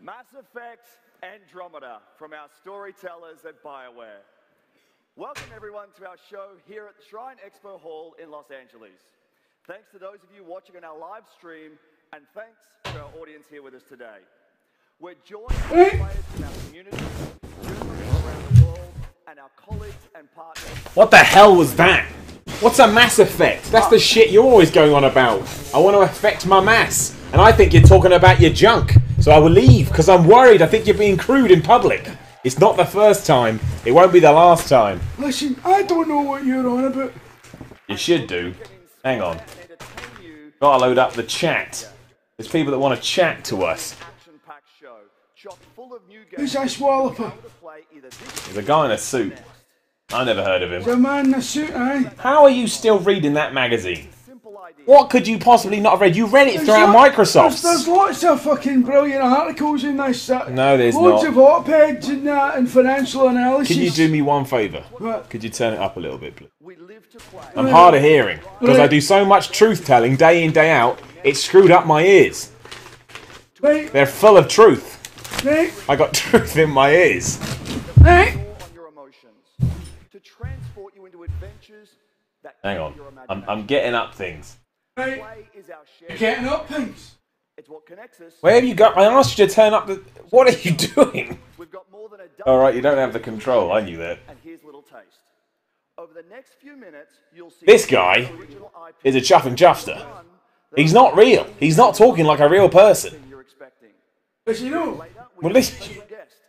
Mass Effect Andromeda from our storytellers at BioWare. Welcome everyone to our show here at the Shrine Expo Hall in Los Angeles. Thanks to those of you watching on our live stream, and thanks to our audience here with us today. We're joined by players from our community, journalists around the world, and our colleagues and partners. What the hell was that? What's a Mass Effect? That's the shit you're always going on about. I want to affect my mass, and I think you're talking about your junk. So I will leave, because I'm worried. I think you're being crude in public. It's not the first time. It won't be the last time. Listen, I don't know what you're on about. You should do. Hang on. Gotta load up the chat. There's people that want to chat to us. Who's this walloper? There's a guy in a suit. I never heard of him. There's a man in a suit, eh? How are you still reading that magazine? What could you possibly not have read? You read it throughout Microsoft. There's lots of fucking brilliant articles in this. No, there's loads not. of op-eds and that, and financial analysis. Can you do me one favour? What? Could you turn it up a little bit, please? I'm hard of hearing, because I do so much truth-telling day in, day out, it's screwed up my ears. Right. They're full of truth. Right. I got truth in my ears. Right. Hang on, I'm getting up things. Right. You're getting up things. Where have you got? I asked you to turn up the... What are you doing? Alright, you don't have the control, I knew that. This guy is a chuff and chuffster. He's not real. He's not talking like a real person. Does he know? Well,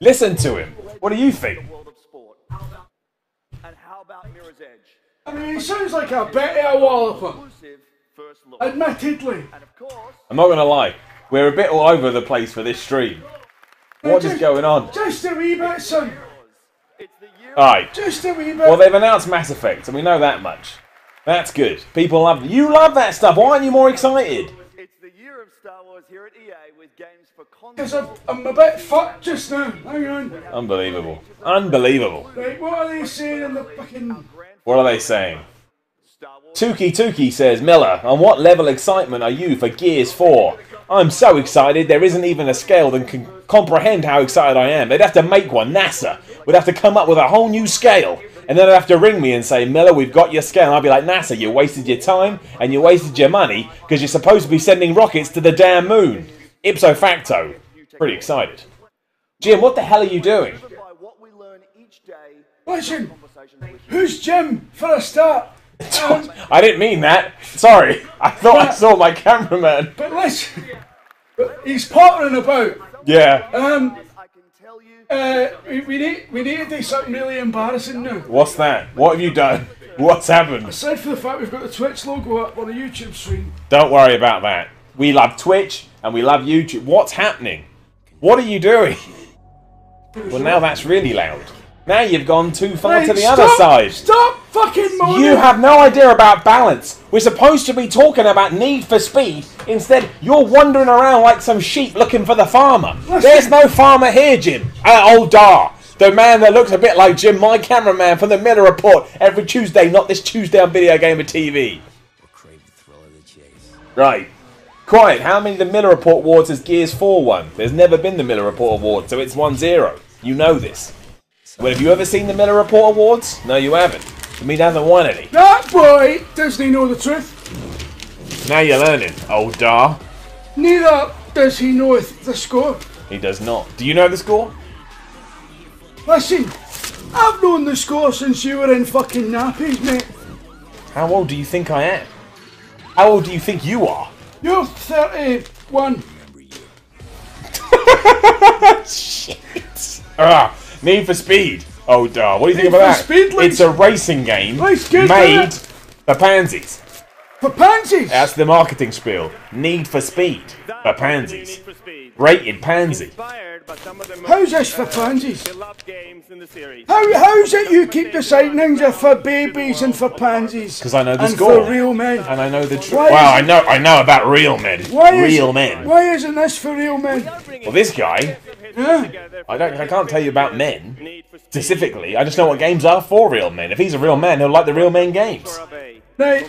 listen to him. What do you think? I mean, he sounds like a bit of a walloper. Admittedly. I'm not going to lie. We're a bit all over the place for this stream. What is going on? Just a wee bit, son. Alright. Just a wee bit. Well, they've announced Mass Effect, and we know that much. That's good. People love... You love that stuff. Why aren't you more excited? It's the year of Star Wars here at EA with games for Because I'm a bit fucked just now. Hang on. Unbelievable. Unbelievable. Right, what are they saying in the fucking... What are they saying? Tuki says, Miller, on what level excitement are you for Gears 4? I'm so excited, there isn't even a scale that can comprehend how excited I am. They'd have to make one, NASA. Would have to come up with a whole new scale. And then they'd have to ring me and say, Miller, we've got your scale. And I'd be like, NASA, you wasted your time and you wasted your money because you're supposed to be sending rockets to the damn moon. Ipso facto. Pretty excited. Jim, what the hell are you doing? Listen, who's Jim for a start? I didn't mean that. Sorry. I thought I saw my cameraman. But listen, he's pottering about. Yeah. We need to do something really embarrassing now. What's that? What have you done? What's happened? Aside from the fact we've got the Twitch logo up on the YouTube stream. Don't worry about that. We love Twitch and we love YouTube. What's happening? What are you doing? Well, now that's really loud. Now you've gone too far to the other side. Stop fucking moaning! You have no idea about balance. We're supposed to be talking about Need for Speed. Instead, you're wandering around like some sheep looking for the farmer. Listen. There's no farmer here, Jim. Old Dar. The man that looks a bit like Jim, my cameraman from the Miller Report, every Tuesday, not this Tuesday on VideogamerTV. Right. Quiet. How many of the Miller Report awards has Gears 4 won? There's never been the Miller Report award, so it's 1-0. You know this. Well, have you ever seen the Miller Report Awards? No, you haven't. I mean, he hasn't won any. That boy doesn't know the truth. Now you're learning, old Dar. Neither does he know the score. He does not. Do you know the score? Listen, I've known the score since you were in fucking nappies, mate. How old do you think I am? How old do you think you are? You're 31. Shit. Need for Speed. Oh, Dar. What do you think about that? Speed, it's a racing game good, made for pansies. For pansies? That's the marketing spiel. Need for Speed. For pansies. Rated pansy. How's this for pansies? How's it you keep deciding things are for babies and for pansies? Because I know the and score. And for real men. And I know the truth. Well, I know about real men. Real men. Why isn't this for real men? Well, this guy... Yeah. I can't tell you about men specifically. I just know what games are for real men. If he's a real man, he'll like the real men games. Right.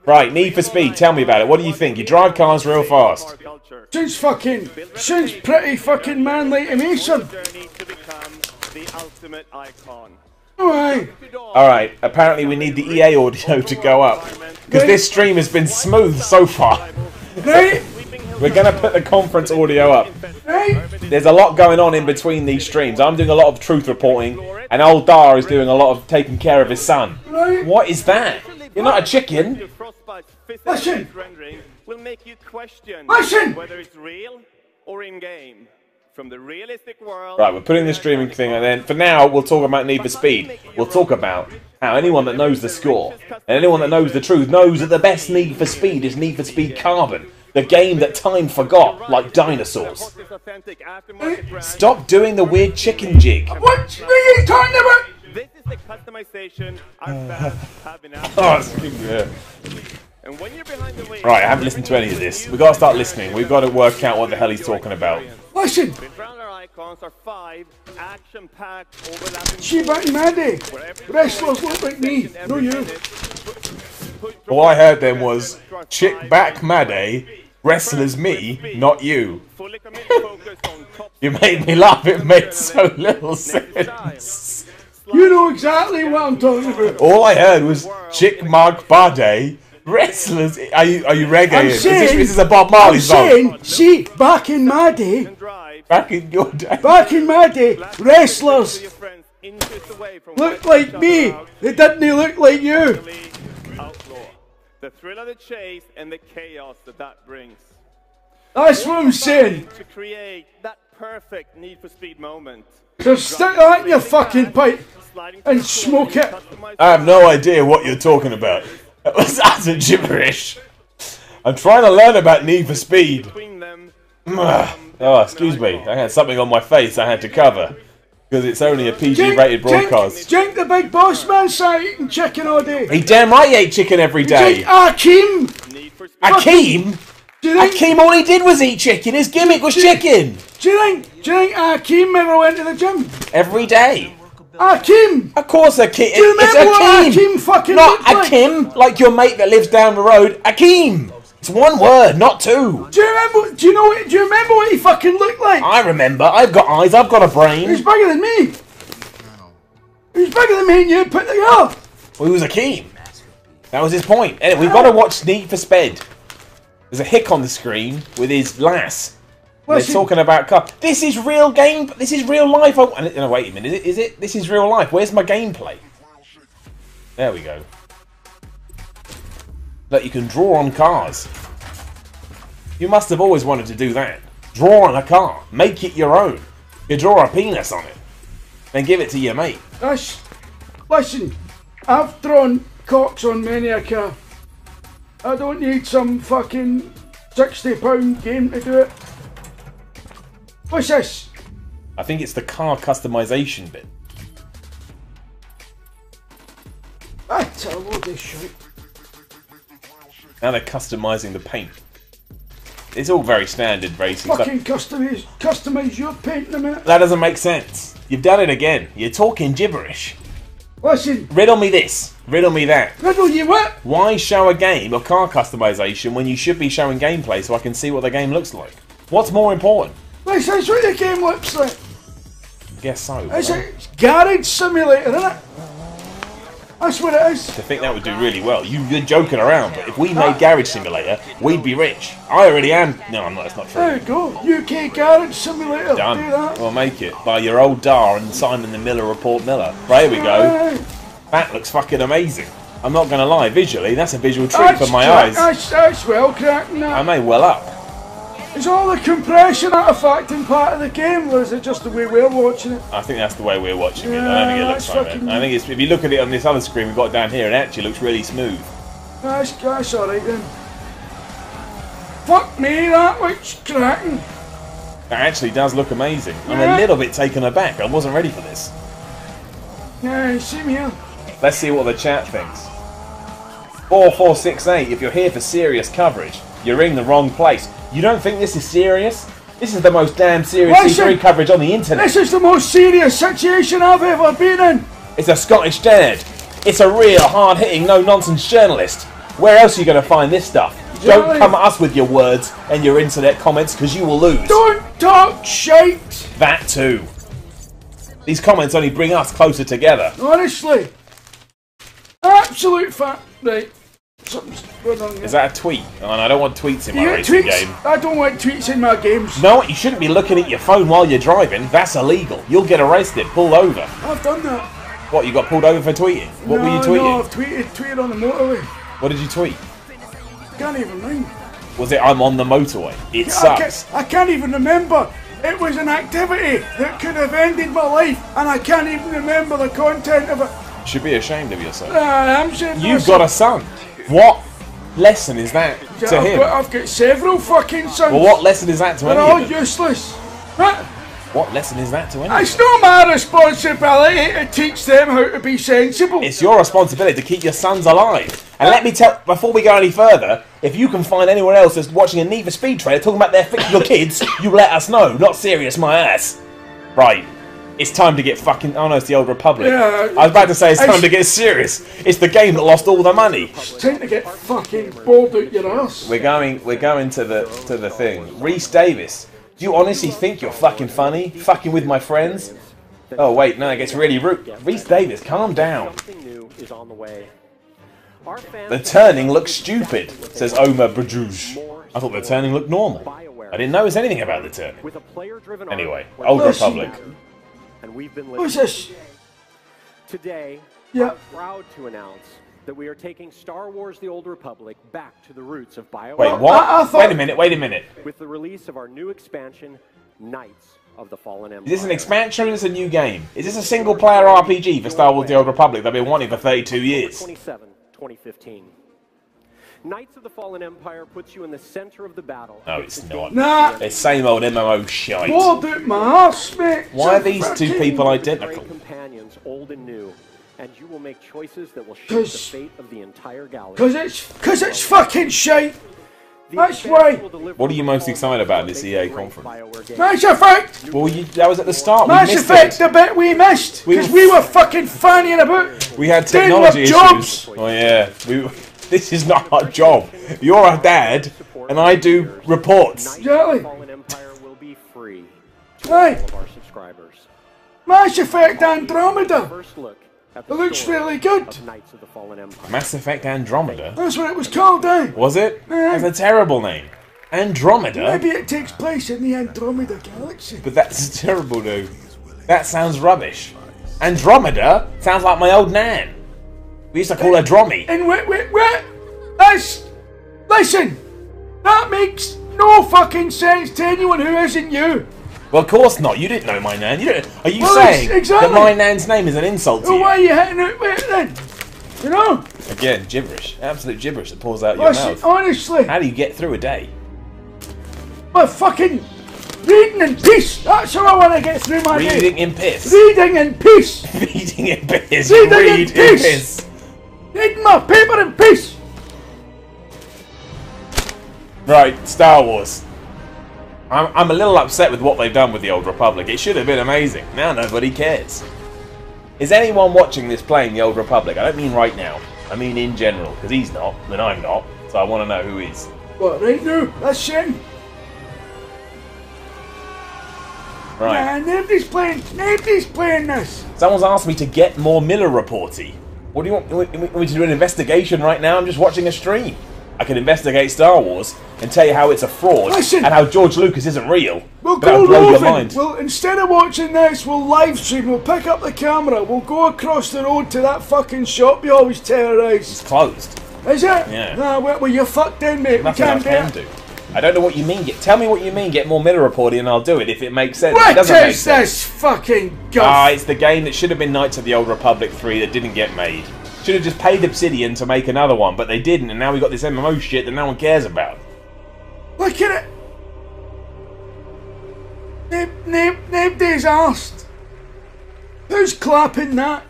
Right, Need for Speed, tell me about it. What do you think? You drive cars real fast. Sounds pretty fucking manly to me, son. Alright. Alright, apparently we need the EA audio to go up. Because this stream has been smooth so far. Right. We're going to put the conference audio up. Right. There's a lot going on in between these streams. I'm doing a lot of truth reporting, and old Dar is doing a lot of taking care of his son. Right. What is that? You're not a chicken. Listen. Will make you question Listen. whether it's real or in-game. From the realistic world... Right, we're putting the streaming thing, and then for now, we'll talk about Need for Speed. We'll talk about how anyone that knows the score, and anyone that knows the truth, knows that the best Need for Speed is Need for Speed Carbon. The game that time forgot, like dinosaurs. Stop doing the weird chicken jig. What are you talking about? This is the customization our fans have been Oh, and when you're behind the wheel, right, I haven't listened to any of this. We've got to start listening. We've got to work out what the hell he's talking about. Listen. around our icons are 5 action-packed overlapping... Sheba and Maddie. Wrestlers look like me, no you. All I heard then was, chick back Maddie, wrestlers me, not you. You made me laugh, it made so little sense. You know exactly what I'm talking about. All I heard was, chick Mark Bade, wrestlers... Are you reggae? This is a Bob Marley song. I'm saying, see, back in my day, Back in your day. wrestlers looked like me. They didn't look like you. The thrill of the chase and the chaos that brings. That's what I'm saying. To create that perfect Need for Speed moment. So stick that in your fucking pipe and smoke it. I have no idea what you're talking about. That was utter gibberish. I'm trying to learn about Need for Speed. Oh, excuse me. I had something on my face I had to cover. Because it's only a PG-rated broadcast. Drink the big boss man sat eating chicken all day. He damn right he ate chicken every day. Drink Akeem. Akeem? Akeem, all he did was eat chicken. His gimmick was chicken. Do you think Akeem ever went to the gym? Every day. Akeem. Of course, Akeem. Do you remember It's what Akeem. Akeem fucking Not looked like? Akeem, like your mate that lives down the road. Akeem. It's one word, not two. Do you remember what he fucking looked like? I remember. I've got eyes. I've got a brain. He's bigger than me. He's bigger than me and you put together. Well, he was Akeem. That was his point. Anyway, we've got to watch Need for Speed. There's a hick on the screen with his lass. They're talking about car. This is real game. This is real life. Oh, no, wait a minute. Is it? This is real life. Where's my gameplay? There we go. Look, you can draw on cars. You must have always wanted to do that. Draw on a car. Make it your own. You draw a penis on it. Then give it to your mate. Listen, I've drawn cocks on many a car. I don't need some fucking £60 game to do it. What's this? I think it's the car customization bit. That's a load of shit. Now they're customizing the paint. It's all very standard racing stuff. Fucking customize your paint in a minute. That doesn't make sense. You've done it again. You're talking gibberish. Listen. Riddle me this. Riddle me that. Riddle you what? Why show a game of car customization when you should be showing gameplay so I can see what the game looks like? What's more important? This is what the game looks like. I guess so. It's a garage simulator, isn't it? That's what it is. I think that would do really well. You're joking around, but if we made Garage Simulator, we'd be rich. I already am. No, I'm not. That's not true. There you go. UK Garage Simulator. Done. Do that. We'll make it by your old Dar and Simon the Miller Report Miller. Right, here we go. That looks fucking amazing. I'm not going to lie. Visually, that's a visual treat for my eyes. That's well cracking that. I may well up. Is all the compression artifacting part of the game, or is it just the way we're watching it? I think that's the way we're watching it. I don't think it looks like that. I think it's, if you look at it on this other screen we've got down here, it actually looks really smooth. That's alright then. Fuck me, that looks cracking. That actually does look amazing. I'm a little bit taken aback. I wasn't ready for this. Yeah, same here. Let's see what the chat thinks. 4468, if you're here for serious coverage, you're in the wrong place. You don't think this is serious? This is the most damn serious E3 coverage on the internet. This is the most serious situation I've ever been in. It's a Scottish dad. It's a real hard-hitting, no-nonsense journalist. Where else are you going to find this stuff? Don't come at us with your words and your internet comments, because you will lose. Don't talk shite! That too. These comments only bring us closer together. Honestly. Absolute fact. Right. Something's going on here. Is that a tweet? Oh, no, I don't want tweets in my You racing tweets? game. I don't want tweets in my games. No, you shouldn't be looking at your phone while you're driving. That's illegal. You'll get arrested, pulled over. I've done that. What, you got pulled over for tweeting? What were you tweeting? No, I've tweeted on the motorway. What did you tweet? Can't even mind. Was it I'm on the motorbike? It sucks. I can't even remember. It was an activity that could have ended my life, and I can't even remember the content of it. You should be ashamed of yourself. I'm ashamed of You've got a son. What lesson is that to him? I've got several fucking sons. Well, what lesson is that to They're any all of them? Useless. What? What lesson is that to any of It's them? not my responsibility to teach them how to be sensible. It's your responsibility to keep your sons alive. And let me tell, before we go any further, if you can find anyone else that's watching a Need for Speed trailer talking about their fictional kids, you let us know. Not serious, my ass. Right. It's time to get fucking... Oh no, it's the Old Republic. Yeah, I was about to say it's time to get serious. It's the game that lost all the money. It's time to get fucking balled out your ass. We're going to the thing. Rhys Davis. Do you honestly think you're fucking funny? Fucking with my friends? Oh wait, no, it gets really rude. Rhys Davis, calm down. The turning looks stupid, says Omar Bradouj. I thought the turning looked normal. I didn't notice anything about the turning. Anyway, Old Republic. Who's this? Today, Yeah. I'm proud to announce that we are taking Star Wars The Old Republic back to the roots of BioWare. Wait, what? Wait a minute. With the release of our new expansion, Knights of the Fallen Empire. Is this an expansion or is this a new game? Is this a single-player RPG for Star Wars The Old Republic that I've been wanting for 32 years? 27, 2015. Knights of the Fallen Empire puts you in the center of the battle. No, it's not. Nah. It's same old MMO shite. Balled out my ass, mate. Why are these two people identical? Companions, old and new, and you will make choices that will shape the 'Cause- fate of the entire galaxy. Cause it's fucking shite. That's why. What are you most excited about in this EA conference? Mass Effect. Well, that was at the start. We Mass missed Effect, it. the bit we missed. Because we were fucking fanning about. We had doing technology our issues. Oh yeah. This is not our job. You're a dad, and I do reports. Exactly. Fallen Empire will be free to Right. all of our subscribers. Mass Effect Andromeda. First look at It the looks story really good. of Knights of the Fallen Empire. Mass Effect Andromeda. That's what it was called, eh? Was it? That's a terrible name. Andromeda? Maybe it takes place in the Andromeda galaxy. But that's terrible, dude. That sounds rubbish. Andromeda sounds like my old nan. We used to call her Drommy. And wait. Listen, that makes no fucking sense to anyone who isn't you. Well, of course not. You didn't know my nan. Are you Well, saying exactly. that my nan's name is an insult to Well, you? why are you hitting it with it then? You know? Again, gibberish. Absolute gibberish that pours out your Listen, mouth. honestly, How do you get through a day? my fucking reading in peace. That's how I want to get through my day. Reading in piss. Reading in peace. Reading in piss. Reading in Read in peace. piss. Reading my paper in peace. Right, Star Wars. I'm a little upset with what they've done with the Old Republic. It should have been amazing. Now nobody cares. Is anyone watching this playing the Old Republic? I don't mean right now. I mean in general, because he's not, then I'm not. So I want to know who is. What, right now? That's shame. Right. Nah, nobody's playing this. Someone's asked me to get more Miller reporty. What do you want? You want me to do an investigation right now? I'm just watching a stream. I can investigate Star Wars and tell you how it's a fraud Listen. and how George Lucas isn't real. We'll That'll go blow your roving. mind. We'll, instead of watching this, we'll live stream. We'll pick up the camera. We'll go across the road to that fucking shop you always terrorise. It's closed. Is it? Yeah. Nah, well, you're fucked in, mate. Nothing we I can't can do it. do. I don't know what you mean. Tell me what you mean. Get more Miller reporting and I'll do it if it makes sense. It What doesn't make is sense. this fucking Ah, guff? it's the game that should have been Knights of the Old Republic 3 that didn't get made. Should have just paid Obsidian to make another one, but they didn't, and now we got this MMO shit that no one cares about. Look at it. Nobody's asked. Who's clapping that?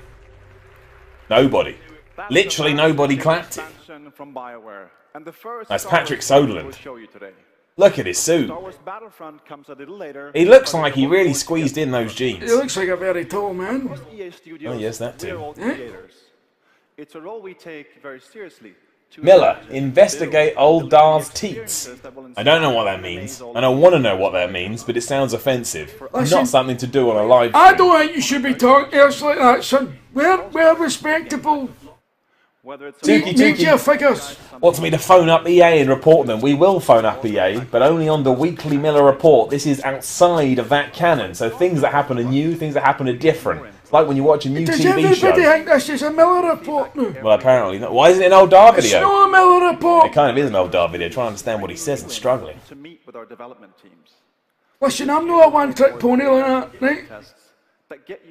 Nobody. Literally nobody clapped it. From BioWare. And the first That's Star Patrick Wars game Soderlund. we'll show you today. Look at his suit. Star Wars Battlefront comes a little later. He looks like he really squeezed in those He jeans. looks like a very tall man. EA Studios, Oh, yes, that we're too. all creators. It's a role we take very seriously. Miller, investigate old Dar's teats. I don't know what that means, and I want to know what that means, but it sounds offensive. Listen, Not something to do on a live stream. I don't think you should be talking to us like that, son. We're respectable media figures. Wants me to phone up EA and report them. We will phone up EA, but only on the weekly Miller report. This is outside of that canon, so things that happen are new, things that happen are different. It's like when you watch a new Does TV everybody show. think this is a Miller report now? Well, apparently not. Why isn't it an old Dar It's video? not a Miller report. It kind of is an old Dar video. Trying to understand what he says and struggling. To meet with our development teams. Listen, I'm not a one-trick pony like that, right?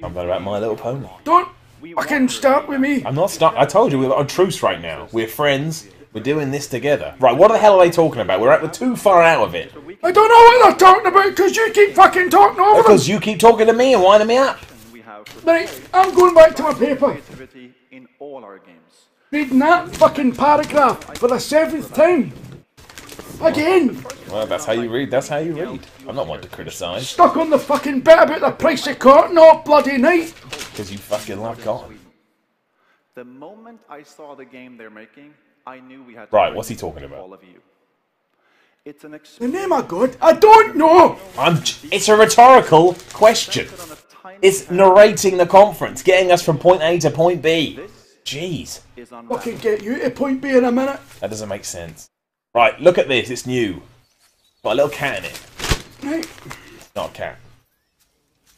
I'm not about My Little Pony. Don't fucking start with me. I'm not stuck. I told you we're on truce right now. We're friends. We're doing this together. Right, what the hell are they talking about? We're too far out of it. I don't know what they're talking about because you keep fucking talking over them. Because you keep talking to me and winding me up. Right, I'm going back to my paper. In all our games. Reading that fucking paragraph for the 7th time. Again. Well, that's how you read. That's how you read. I'm not one to criticise. Stuck on the fucking bit about the price of cotton all bloody night. Because you fucking love cotton. The moment I saw the game they're making, I knew we had to Right, what's he talking about? all of you. It's an The name of God, I don't know. It's a rhetorical question. It's narrating the conference, getting us from point A to point B. Jeez. I can get you to point B in a minute. That doesn't make sense. Right, look at this. It's new. Got a little cat in it. Right. Not a cat.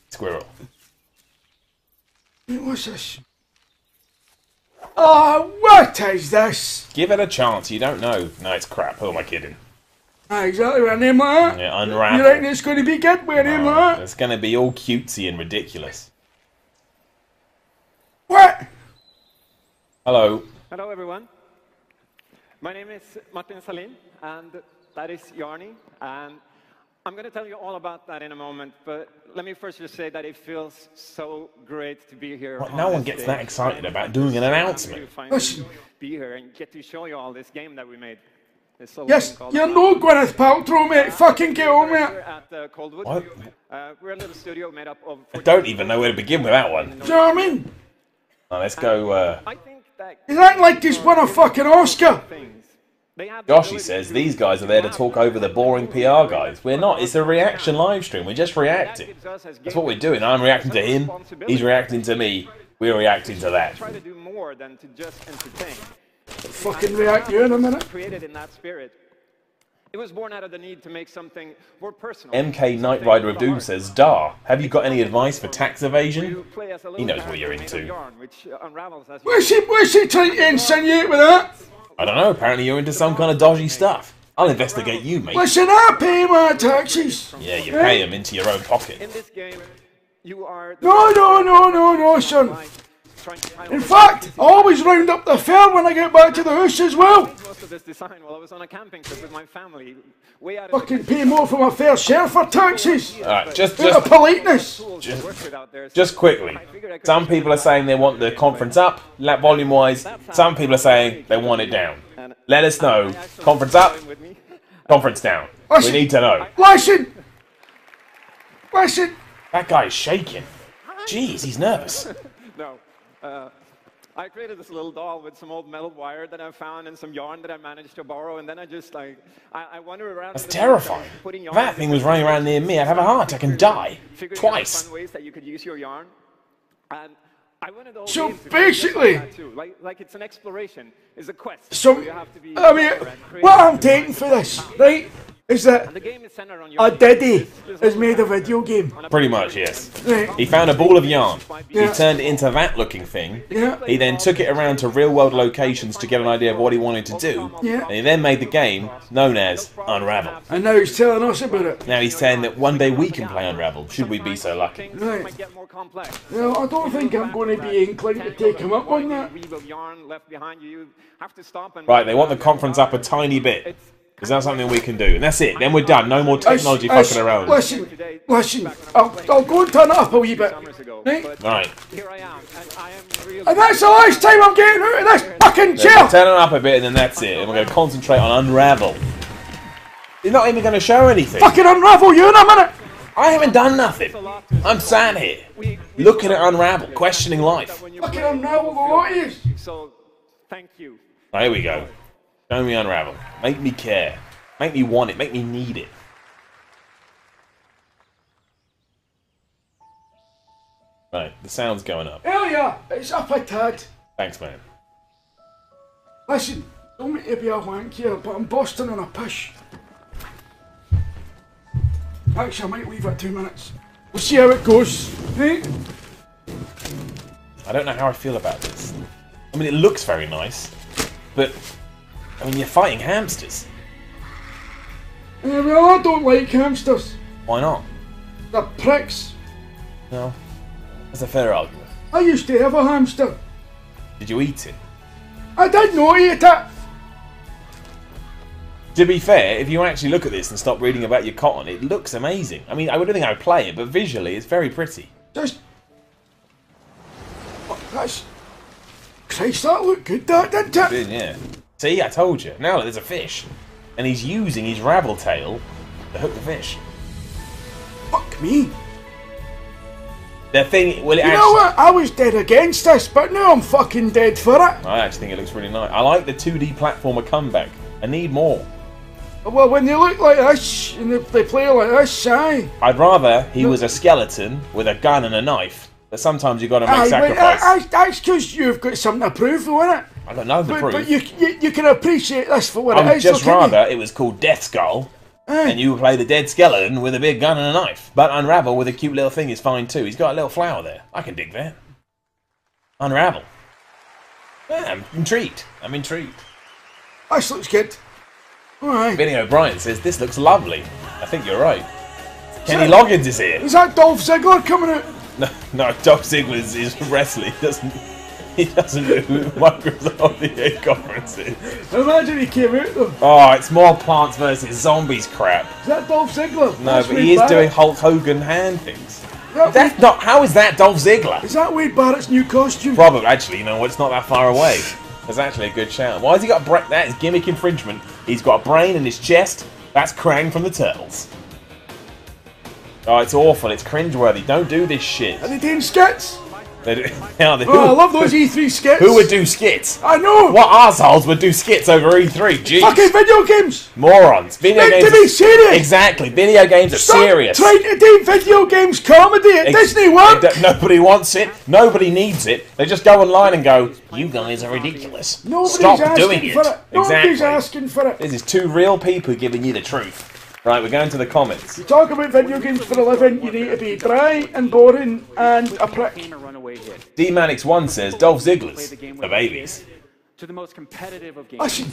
Squirrel. What's this? Oh, what is this? Give it a chance. You don't know. No, it's crap. Who am I kidding? Ah, exactly with a name like that. Yeah, Unravel. You reckon it's going to be good with a name like that? It's going to be all cutesy and ridiculous. What? Hello. Hello, everyone. My name is Martin Salin, and that is Yarny. And I'm going to tell you all about that in a moment, but let me first just say that it feels so great to be here. What, no one gets that excited about doing an announcement. Listen. Be here and get to show you all this game that we made. Yes, you're no Gwyneth Paltrow, mate. Fucking get on with it. At Coldwood. What? We're a little studio made up of... I don't even know where to begin with that one. Do you know what I mean? Now, let's go, I think that... He's acting like he's won a fucking Oscar. Joshy says these guys are there to talk over the boring PR guys. We're not. It's a reaction live stream. We're just reacting. That's what we're doing. I'm reacting to him. He's reacting to me. We're reacting to that. Try to do more than to just entertain. Fucking react you in a minute. Created in that spirit. It was born out of the need to make something more personal. MK Knight Rider of Doom says, Dar, have you got any advice for tax evasion? He knows what you're into. What's he trying to insinuate with that? I don't know. Apparently you're into some kind of dodgy stuff. I'll investigate you, mate. Listen, I pay my taxes. Yeah, you pay them into your own pocket. In this game, you are... No, son. In fact, I always round up the fare when I get back to the house as well. Most of this design while I was on a camping trip with my family. Way out Fucking pay more for my fair share for taxes. Alright, just politeness. Just quickly. Some people are saying they want the conference up, volume-wise. Some people are saying they want it down. Let us know. Conference up, conference down. We need to know. Listen. That guy's shaking. Jeez, he's nervous. No. I created this little doll with some old metal wire that I found and some yarn that I managed to borrow, and then I just like I wander around. That's terrifying. If that thing was running around near me, I'd have a heart attack and die. Twice. Fun ways that you could use your yarn, and I wanted all So games to be basically, that too. Like it's an exploration, it's a quest. So you have to be I mean, what I'm taking for this, right, is that the game is centered on your a Diddy has made a video game. Pretty much, yes. Right. He found a ball of yarn. Yeah. He turned it into that looking thing. Yeah. He then took it around to real-world locations to get an idea of what he wanted to do. Yeah. And he then made the game known as Unravel. And now he's telling us about it. Now he's saying that one day we can play Unravel, should we be so lucky. Right. might get more complex. Well, I don't think I'm going to be inclined to take him up on that. Weave of yarn left behind you have to stop and Right, they want the conference up a tiny bit. Is that something we can do? And that's it. Then we're done. No more technology fucking around. Listen. I'll go and turn it up a wee bit. Right? Right. here I am, and I am really... And that's the last time I'm getting out of this fucking chair. Turn it up a bit and then that's it. And we're going to concentrate on Unravel. He's not even going to show anything. Fucking unravel you in a minute. I haven't done nothing. I'm sat here, looking at Unravel, questioning life. Fucking unravel the lot is. So Thank you. Right, here we go. Show me Unravel. Make me care. Make me want it. Make me need it. Right, the sound's going up. Earlier, it's up a tad. Thanks, man. Listen, don't mean to be a wank here, but I'm busting on a push. Actually, I might leave it 2 minutes. We'll see how it goes. Right? I don't know how I feel about this. I mean, it looks very nice, but I mean, you're fighting hamsters. Well, I don't like hamsters. Why not? They're pricks. No, that's a fair argument. I used to have a hamster. Did you eat it? I did not eat it. To be fair, if you actually look at this and stop reading about your cotton, it looks amazing. I mean, I don't think I would play it, but visually, it's very pretty. Just... Oh, that's... Christ, that looked good, that, didn't it? Good, yeah. See, I told you. Now there's a fish, and he's using his ravel tail to hook the fish. Fuck me. The thing, well, You know what? I was dead against this, but now I'm fucking dead for it. I actually think it looks really nice. I like the 2D platformer comeback. I need more. Well, when they look like this, and they play like this, aye. I'd rather he was a skeleton with a gun and a knife, but sometimes you got to make Aye, sacrifice. that's because you've got something to prove for it. I got nothing to prove. But you can appreciate this for what I it would is. just okay? rather it was called Death Skull, Aye. and you would play the dead skeleton with a big gun and a knife. But Unravel with a cute little thing is fine too. He's got a little flower there. I can dig that. Unravel. Yeah, I'm intrigued. I'm intrigued. This looks good. Alright. Vinny O'Brien says, this looks lovely. I think you're right. Kenny Loggins is here. Is that Dolph Ziggler coming out? No, Dolph Ziggler is wrestling. He doesn't do Microsoft VA conferences. Imagine he came out though. Oh, it's more Plants vs Zombies crap. Is that Dolph Ziggler? No, That's but Wade he is Barrett. doing Hulk Hogan hand things. That That's Wade- not. How is that Dolph Ziggler? Is that Wade Barrett's new costume? Probably, actually, you know what? It's not that far away. That's actually a good shout. Why has he got a brain? That is gimmick infringement. He's got a brain in his chest. That's Krang from the Turtles. Oh, it's awful. It's cringeworthy. Don't do this shit. Are they doing skits? They do, yeah, Oh, I love those E3 skits. Who would do skits? I know. What arseholes would do skits over E3? Jeez. Fucking video games. Morons. Video Meant games. to be serious. Exactly. Video games are Stop serious. trying to do video games comedy at Disney World. Nobody wants it. Nobody needs it. They just go online and go, you guys are ridiculous. Nobody's Stop asking doing it. for it. Nobody's Exactly. asking for it. This is two real people giving you the truth. Right, we're going to the comments. You talk about video games for a living, you need to be dry and boring and a prick. D-Manix1 says, Dolph Ziggler's for babies. To the most competitive of games. Listen,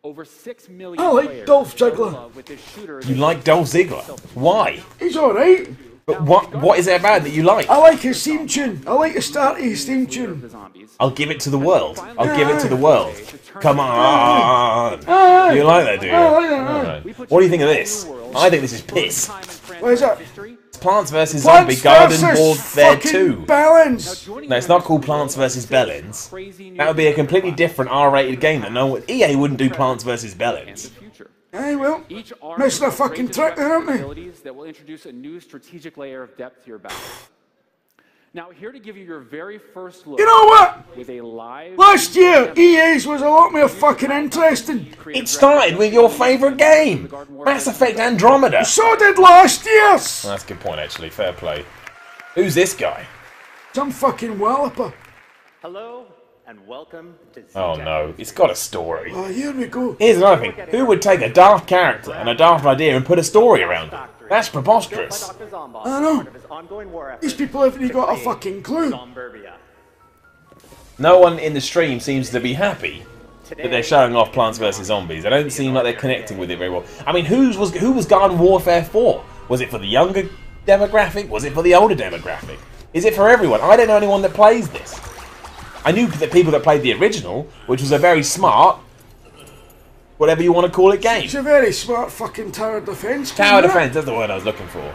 Over 6 million I like players Dolph fell in Ziggler. love with this shooter. You like Dolph Ziggler? Why? he's alright. But what is there about that you like? I like his theme tune. I like the start of his theme tune. The zombies. I'll give it to the world. I'll give it to the world. Come on. Aye. You like that, do you? I like that, aye. Alright. What do you think of this? I think this is piss. What is that? It's Plants vs Zombie Plants Garden versus Warfare fucking 2. Balance. No, it's not called Plants vs Bellends. That would be a completely different R-rated game that no one... EA wouldn't do Plants vs Bellends. Aye, well, Each arm missing a has fucking great trick there, aren't they? abilities that will introduce a new strategic layer of depth to your battle. Now, here to give you your very first look You know what? with a live Last year, EA's was a lot more fucking interesting. It started with your favourite game, Mass Effect Andromeda. So did last year's. Well, that's a good point, actually. Fair play. Who's this guy? Some fucking walloper. Hello and welcome to Oh no, it's got a story. Oh, here we go. Here's another thing. Who would take a daft character and a daft idea and put a story around it? That's preposterous. I know. These people haven't even got a fucking clue. No one in the stream seems to be happy that they're showing off Plants vs Zombies. They don't seem like they're connecting with it very well. I mean, who was Garden Warfare for? Was it for the younger demographic? Was it for the older demographic? Is it for everyone? I don't know anyone that plays this. I knew the people that played the original, which was a very smart, whatever you want to call it, game. It's a very smart fucking tower defense. Tower defense, that's the word I was looking for.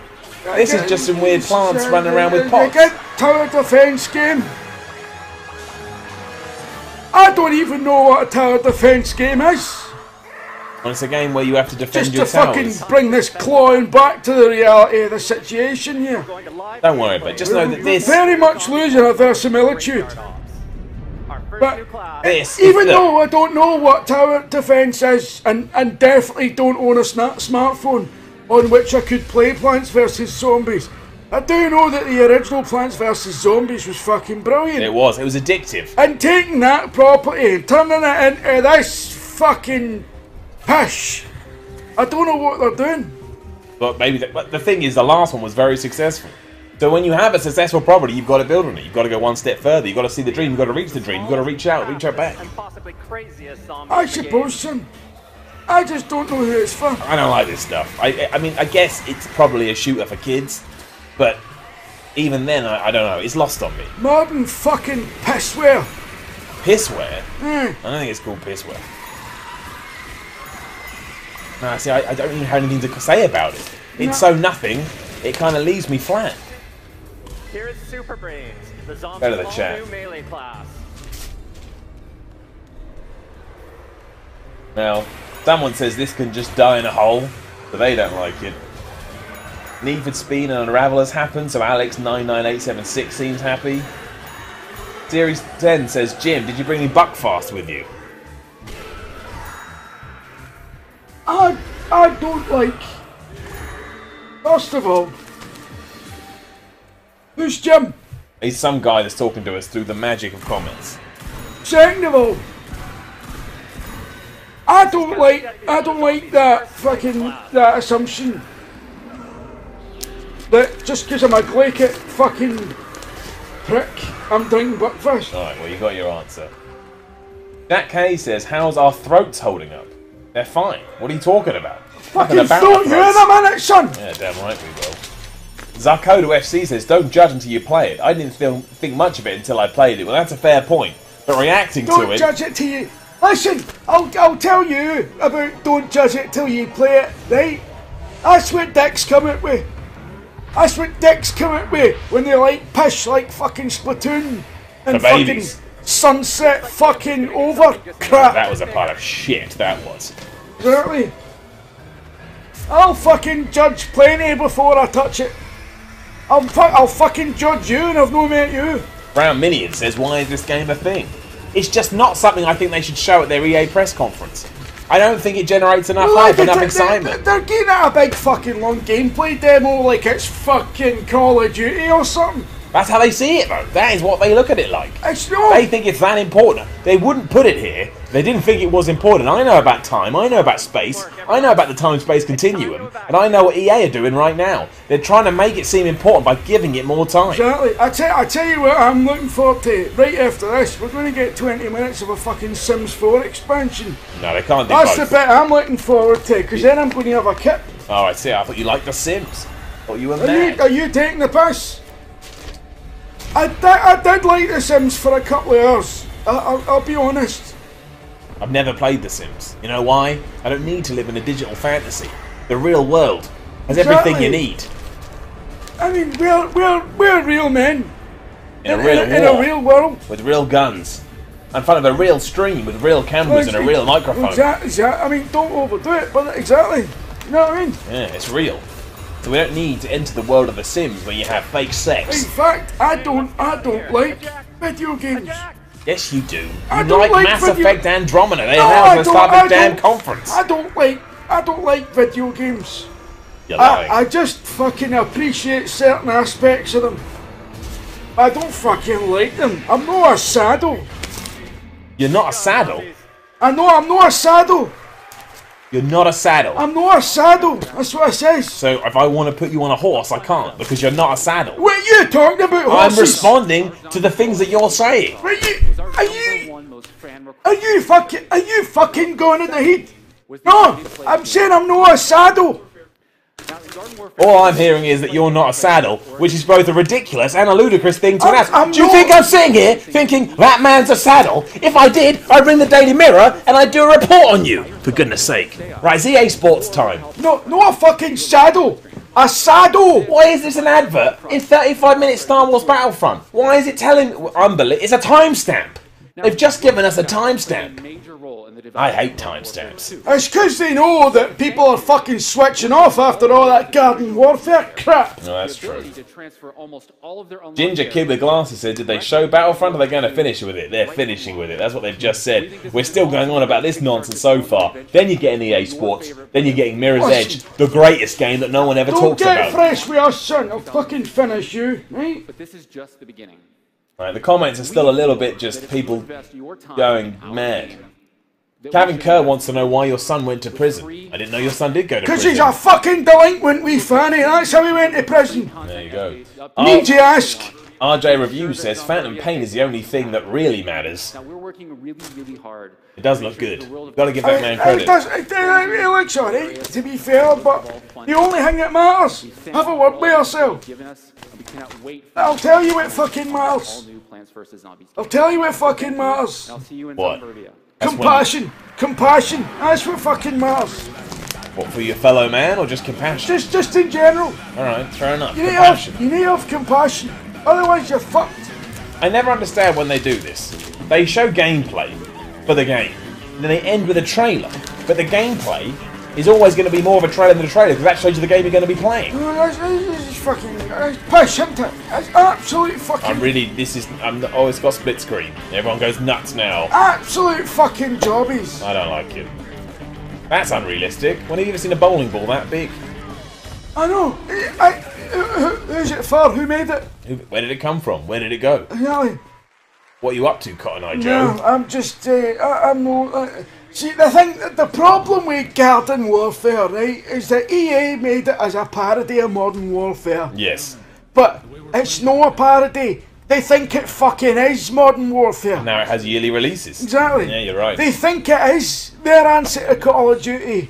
This is just some weird plants running around with pots. Good tower defense game. I don't even know what a tower defense game is. And it's a game where you have to defend Just your to fucking towers. bring this clawing back to the reality of the situation here. Don't worry about it. Just know that this... Very much losing our verisimilitude. first But new class. This even is though I don't know what tower defense is, and definitely don't own a smartphone on which I could play Plants vs Zombies, I do know that the original Plants vs Zombies was fucking brilliant. It was addictive. And taking that property and turning it into this fucking pish, I don't know what they're doing. But maybe but the thing is, the last one was very successful. So when you have a successful property, you've got to build on it. You've got to go one step further. You've got to see the dream. You've got to reach the dream. You've got to reach out back. And possibly craziest zombie I in the suppose, son. I just don't know who it's for. I don't like this stuff. I mean, I guess it's probably a shooter for kids, but even then, I don't know. It's lost on me. Modern fucking pissware. Pissware? Mm. I don't think it's called pissware. No, see, I don't even have anything to say about it. It's so nothing, it kind of leaves me flat. Here is Super Brains, the zombie Go to the chat. all-new melee class. Now, someone says this can just die in a hole, but they don't like it. Need for Speed and Unravel has happened, so Alex99876 seems happy. Series 10 says, Jim, did you bring any Buckfast with you? I don't like. First of all, who's Jim? He's some guy that's talking to us through the magic of comments. Second of all, I don't like that fucking that assumption that just because I'm a glaikit fucking prick, I'm drinking Buckfast. Alright, well you got your answer. Jack K says, how's our throats holding up? They're fine. What are you talking about? Fucking throat you in a minute, son! Yeah, damn right we will. Zarkodo FC says, don't judge until you play it. I didn't think much of it until I played it. Well, that's a fair point. But reacting to it... Don't judge it till you... Listen, I'll tell you about don't judge it till you play it, right? That's what dicks come out with. That's what dicks come out with when they like pish like fucking Splatoon and fucking babies. Sunset fucking over crap. That was a pile of shit, that was. Exactly. I'll fucking judge plenty before I touch it. I'll fucking judge you and I've no met you. Brown Minion says, why is this game a thing? It's just not something I think they should show at their EA press conference. I don't think it generates enough hype, enough excitement. They're getting at a big fucking long gameplay demo like it's fucking Call of Duty or something. That's how they see it, though. That is what they look at it like. It's not. They think it's that important. They wouldn't put it here. They didn't think it was important. I know about time. I know about space. I know about the time-space continuum. And I know what EA are doing right now. They're trying to make it seem important by giving it more time. Exactly. I tell you what I'm looking forward to. Right after this, we're going to get 20 minutes of a fucking Sims 4 expansion. No, they can't do That's both. the bit I'm looking forward to, because then I'm going to have a kip. Alright, see, I thought you liked The Sims. I thought you were mad. Are you taking the piss? I did like The Sims for a couple of hours. I'll be honest. I've never played The Sims. You know why? I don't need to live in a digital fantasy. The real world has everything you need. I mean, we're real men. In a real world. With real guns. In front of a real stream with real cameras and a real microphone. Exactly. I mean, don't overdo it, but exactly. You know what I mean? Yeah, it's real. So we don't need to enter the world of The Sims where you have fake sex. In fact, I don't like video games. Yes, you do. I You don't like like Mass video- Effect Andromeda. They No, announced to start I the damn don't- conference. I don't like video games. You're lying. I just fucking appreciate certain aspects of them. I don't fucking like them. I'm not a saddle. You're not a saddle. I know I'm not a saddle. You're not a saddle. I'm not a saddle. That's what I says. So if I want to put you on a horse, I can't because you're not a saddle. What are you talking about, I'm horses? responding to the things that you're saying. Are you fucking going in the heat? No, I'm saying I'm not a saddle. All I'm hearing is that you're not a saddle, which is both a ridiculous and a ludicrous thing to I'm ask. Do you not- think I'm sitting here thinking that man's a saddle? If I did, I'd ring the Daily Mirror and I'd do a report on you. For goodness sake. Right, it's EA Sports time. No, not a fucking saddle. A saddle. Why is this an advert in 35 minutes Star Wars Battlefront? Why is it telling... It's a timestamp. They've just given us a timestamp. Major role in the I hate development of Modern timestamps. Warfare 2. It's because they know that people are fucking switching off after all that Garden Warfare crap. No, that's The true. ability to transfer almost all of their unlocked Ginger Kid with glasses said, did they show Battlefront or are they going to finish with it? They're finishing with it. That's what they've just said. We're still going on about this nonsense so far. Then you're getting EA Sports. Then you're getting Mirror's Edge, the greatest game that no one ever Don't talks get about. fresh with us, son. I'll fucking finish you, right? But this is just the beginning. Right, the comments are still a little bit just people going mad. Kevin Kerr wants to know why your son went to prison. I didn't know your son did go to Because prison. he's a fucking delinquent wee fanny. That's how he went to prison. There you go. Need you ask? RJ Review says Phantom Pain is the only thing that really matters. Now we're working really, really hard. It does look good. Got to give that man credit. It looks alright, to be fair, but the only thing that matters, have a word with yourself. Given us, and we cannot wait for I'll tell you what fucking all matters. new Plants vs. Zombies. I'll tell you what fucking matters. I'll see you in What? suburbia. That's when- Compassion. Compassion. That's what fucking matters. What, for your fellow man or just compassion? Just in general. Alright, fair enough. You need Compassion. to have compassion. Otherwise you're fucked. I never understand when they do this. They show gameplay for the game, and then they end with a trailer. But the gameplay is always going to be more of a trailer than a trailer, because that shows you the game you're going to be playing. It's fucking piss, isn't it? It's absolute fucking... Oh, it's got split screen. Everyone goes nuts now. Absolute fucking jobbies. I don't like it. That's unrealistic. When have you ever seen a bowling ball that big? I know. Who's it for? Who made it? Where did it come from? Where did it go? Really? What are you up to, Cotton Eye Joe? No, I'm just, I'm no... see, the problem with Garden Warfare, right, is that EA made it as a parody of Modern Warfare. Yes. But it's not a parody. They think it fucking is Modern Warfare. Now it has yearly releases. Exactly. Yeah, you're right. They think it is their answer to Call of Duty.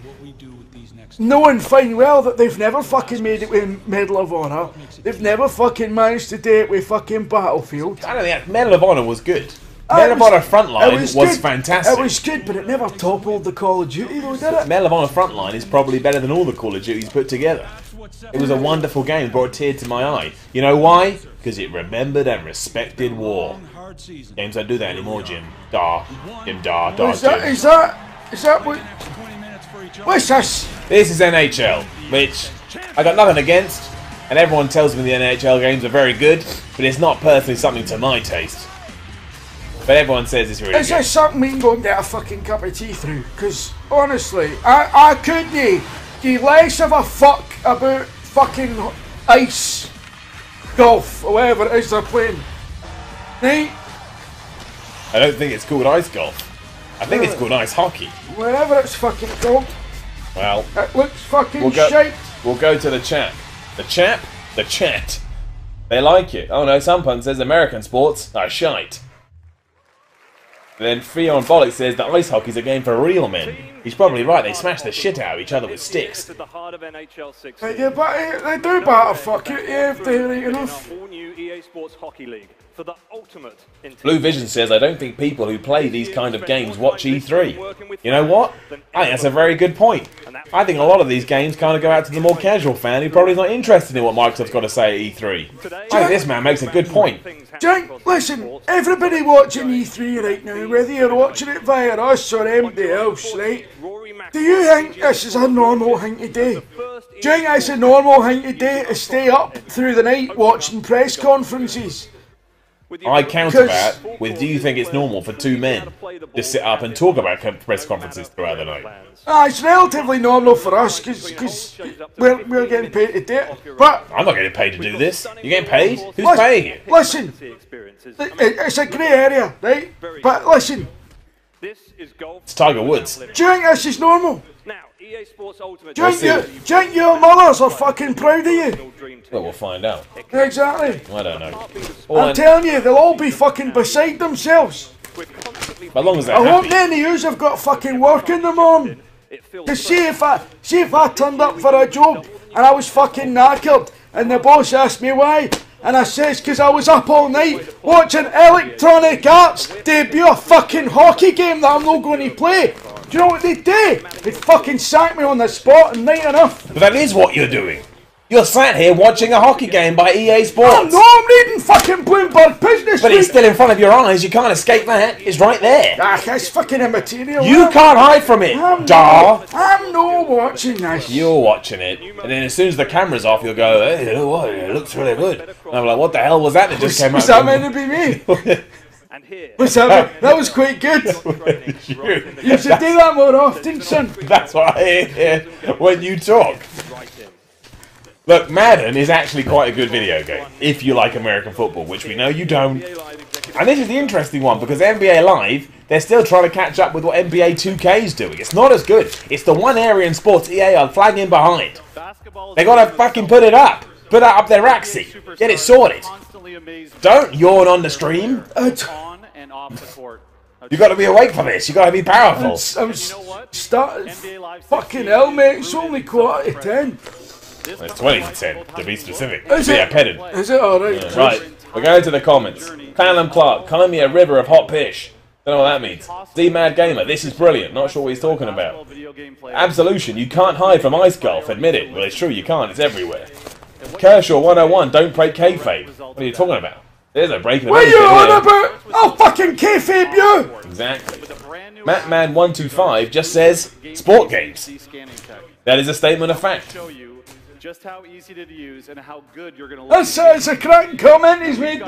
Knowing fine well that they've never fucking made it with Medal of Honor. They've never fucking managed to do it with fucking Battlefield. I don't think Medal of Honor was good. Medal of Honor Frontline was fantastic. It was good, but it never toppled the Call of Duty though, did it? Medal of Honor Frontline is probably better than all the Call of Duties put together. It was a wonderful game, brought a tear to my eye. You know why? Because it remembered and respected war. Games don't do that anymore, Jim. Jim, Jim. Is that what... What's this? This is NHL, which I got nothing against, and everyone tells me the NHL games are very good, but it's not personally something to my taste. But everyone says it's really Is good. this something we can go and get a fucking cup of tea through? Because, honestly, I couldn't give less of a fuck about fucking ice golf, or whatever it is they're playing. Right? I don't think it's called ice golf. I think it's called ice hockey. Whatever it's fucking called. Well, It looks fucking shite. We'll go to the chat. The chap? The chat. They like it. Oh no, Sunpun says American sports are shite. Then Freon Bollock says that ice hockey's a game for real men. He's probably right, they smash the shit out of each other with sticks. At the heart of NHL 16. Yeah, but they do batter fuck it, yeah, if they're right enough. All new EA Sports Hockey League for the ultimate in Blue Vision says, I don't think people who play these kind of games watch E3. You know what? I think that's a very good point. I think a lot of these games kind of go out to the more casual fan who probably is not interested in what Microsoft's got to say at E3. I think this man makes a good point. Jack, listen, everybody watching E3 right now, whether you're watching it via us or anybody else, right? Do you think this is a normal thing to do? Do you think it's a normal thing to do to stay up through the night watching press conferences? I counter that with, do you think it's normal for two men to sit up and talk about press conferences throughout the night? It's relatively normal for us because we're getting paid to do it. But I'm not getting paid to do this. You're getting paid? Who's paying you? listen, it's a grey area, right? But listen, It's Tiger Woods. do you think this is normal? Now, EA Sports Ultimate. Do you think your mothers are fucking proud of you? Well, we'll find out. Exactly. I don't know. I'm telling you, they'll all be fucking beside themselves. As long as they're I hope happy. none of yous have got fucking work in the morning. Cause see if I turned up for a job and I was fucking knackered and the boss asked me why, and I says cause I was up all night watching Electronic Arts debut a fucking hockey game that I'm not going to play. Do you know what they'd do? They'd fucking sack me on the spot and right enough. But that is what you're doing. You're sat here watching a hockey game by EA Sports. Oh, no, I'm reading fucking Bloomberg Business But it's still in front of your eyes. You can't escape that. It's right there. Ah, that's fucking immaterial. You can't hide from it, I'm not watching this. You're watching it, and then as soon as the camera's off, you'll go, hey, you know what? It looks really good. And I'm like, what the hell was that just came out? Was that meant to be me? That was quite good. You should do that more often, son. That's what I hear when you talk. Look, Madden is actually quite a good video game, if you like American football, which we know you don't. And this is the interesting one, because NBA Live, they're still trying to catch up with what NBA 2K is doing. It's not as good. It's the one area in sports EA are flagging behind. They gotta fucking put it up. Put that up their axie. Get it sorted. Don't yawn on the stream. You gotta be awake for this. You gotta be powerful. Fucking hell, mate. It's only 10:15. It's 20 to 10, to be specific. Is it? Headed. Is it? Alright. Yeah, right, we're going to the comments. Callum Clark, calling me a river of hot pish. Don't know what that means. D-Mad Gamer, this is brilliant. Not sure what he's talking about. Absolution, you can't hide from ice golf. Admit it. Well, it's true, you can't. It's everywhere. Kershaw 101, don't break kayfabe. What are you talking about? There's no breaking of What are you on here. about? I'll fucking kayfabe you! Exactly. Mattman125 just says, sport games. That is a statement of fact. Just how easy to use and how good you're going to look. That's a cracking comment he's made.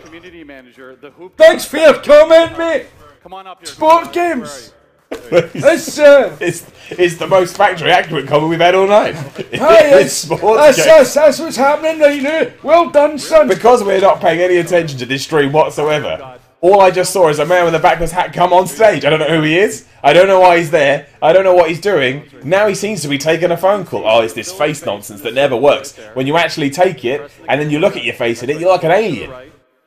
Community manager, the hoop. Thanks for your comment, mate. Come on up here. Sport games. It's the most factually accurate comment we've had all night. It's sports games. That's what's happening right now. Well done, son. Because we're not paying any attention to this stream whatsoever. All I just saw is a man with a backwards hat come on stage. I don't know who he is. I don't know why he's there. I don't know what he's doing. Now he seems to be taking a phone call. Oh, it's this face nonsense that never works. When you actually take it, and then you look at your face in it, you're like an alien.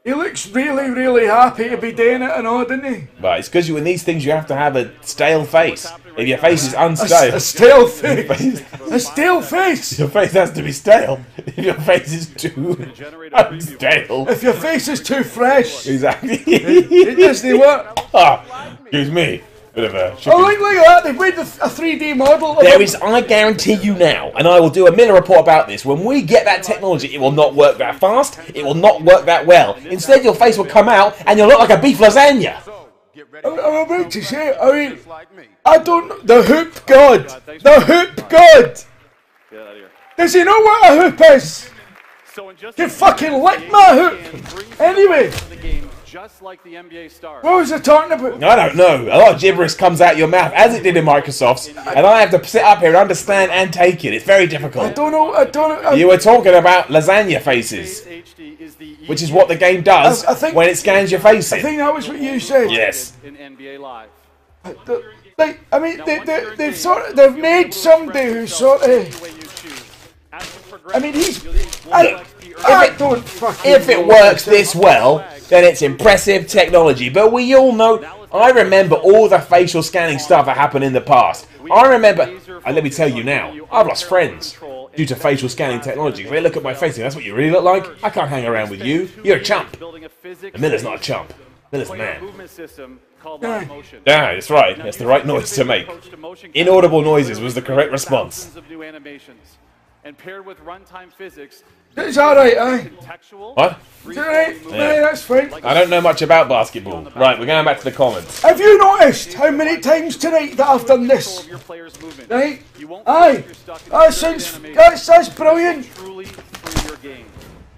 He looks really, really happy to be doing it and all, doesn't he? But it's because in these things you have to have a stale face. If your face is unstale... A stale face? A stale face? Your face has to be stale. If your face is too unstale... If your face is too fresh... Exactly. It doesn't work. Excuse me. Bit of a oh, look at that. They've made a 3D model. There is, I guarantee you now, and I will do a Miller report about this, when we get that technology, it will not work that fast, it will not work that well. Instead, your face will come out, and you'll look like a beef lasagna. I'm about to say, I mean, I don't know. The hoop god. The hoop god. Does he know what a hoop is? You fucking lick my hoop. Anyway. Just like the NBA stars. What was I talking about? I don't know. A lot of gibberish comes out your mouth, as it did in Microsoft's, and I have to sit up here and understand and take it. It's very difficult. I don't know. You were talking about lasagna faces, which is what the game does when it scans your faces. I think that was what you said. Yes. In NBA Live. I mean, they've made somebody who sort of. I mean, he's. If it works this well, then it's impressive technology. But we all know, I remember all the facial scanning stuff that happened in the past. I remember, and let me tell you now, I've lost friends due to facial scanning technology. If they look at my face and that's what you really look like, I can't hang around with you. You're a chump. And Miller's not a chump. Miller's a man. Yeah, that's right. That's the right noise to make. Inaudible noises was the correct response. And paired with runtime physics. It's alright, eh? What? It's alright. Yeah, that's fine. I don't know much about basketball. Right, we're going back to the comments. Have you noticed how many times tonight that I've done this? Right? Aye. That's brilliant.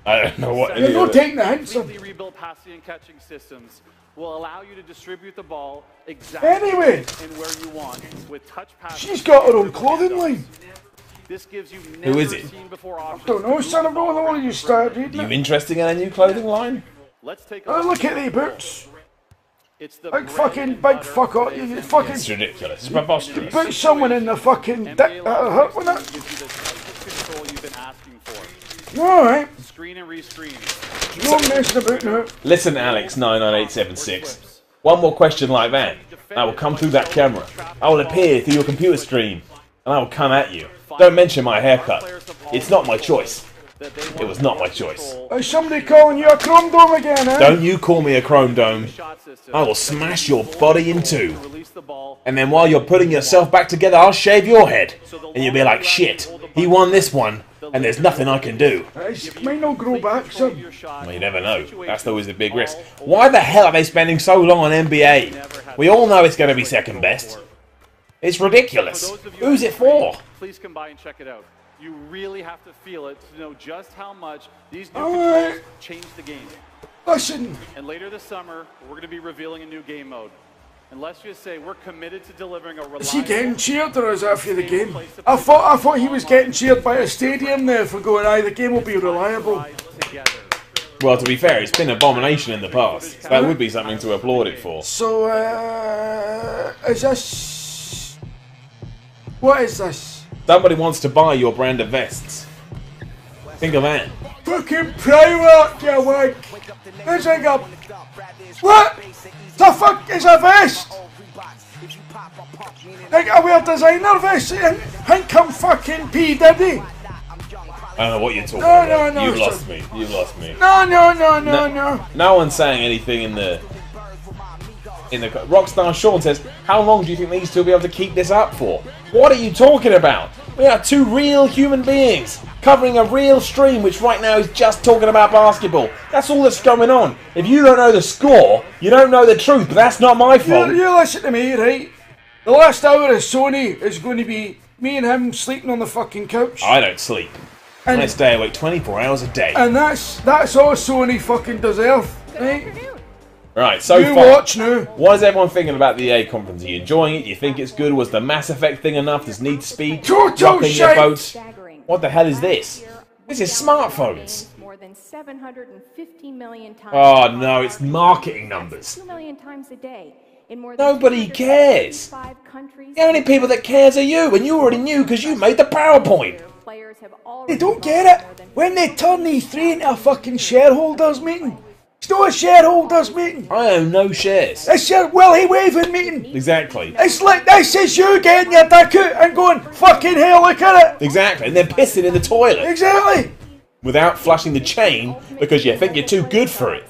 I don't know what. You're not taking the hints. Rebuilt passing and catching systems will allow you to distribute the ball exactly and where you want with touch passes. She's got her own clothing line. This gives you who is it? I don't know, son. I'm going to want you start reading. You interested in a new clothing line? Let's take a look at the boots. It's the big fuck off. It's ridiculous. It's preposterous. Put someone in the fucking dick hut with it. Alright. Screen and rescreen. No messing about now. Listen, Alex99876. One more question like that. I will come through that camera. I will appear through your computer screen. And I will come at you. Don't mention my haircut. It's not my choice. It was not my choice. Is somebody calling you a chrome dome again, eh? Don't you call me a chrome dome. I will smash your body in two. And then while you're putting yourself back together, I'll shave your head. And you'll be like, shit, he won this one. and there's nothing I can do. It might not grow back, son. Well, you never know. That's always the big risk. Why the hell are they spending so long on NBA? We all know it's going to be second best. It's ridiculous. Who's it for? Please come by and check it out. You really have to feel it to know just how much these new controls change the game. Listen. And later this summer, we're going to be revealing a new game mode. And let's just say we're committed to delivering a reliable... Is he getting cheered or is that for the game? I thought he was getting cheered by a stadium there for going, aye, the game will be reliable. Well, to be fair, it's been an abomination in the past. That would be something to applaud it for. So, is this... What is this? Somebody wants to buy your brand of vests. Think of that. Fucking Primark, you wig! It's like a... What? The fuck is a vest? Like I wear designer vest and think I'm fucking P. Diddy. I don't know what you're talking about. No, You've lost me. You've lost me. No. No one's saying anything in the... Rockstar Sean says, how long do you think these two will be able to keep this up for? What are you talking about? We are two real human beings covering a real stream which right now is just talking about basketball. That's all that's going on. If you don't know the score, you don't know the truth, but that's not my fault. You listen to me, right? The last hour of Sony is going to be me and him sleeping on the fucking couch. I don't sleep. And I stay awake 24 hours a day. And that's all Sony fucking deserve, right? Right, so you far, watch now. What is everyone thinking about the EA conference? Are you enjoying it? You think it's good? Was the Mass Effect thing enough? Does Need Speed? Total shit! Votes? What the hell is this? This is smartphones. More than 750 million times. Oh no, it's marketing numbers. 2 million times a day. In more than Nobody cares. The only people that cares are you, and you already knew because you made the PowerPoint. They don't get it. When they turn E3 into a fucking shareholders meeting. It's not a shareholders meeting. I own no shares. It's your Willie waving meeting. Exactly. It's like this is you getting your dick out and going, fucking hell, look at it. Exactly. And then pissing in the toilet. Exactly. Without flushing the chain because you think you're too good for it.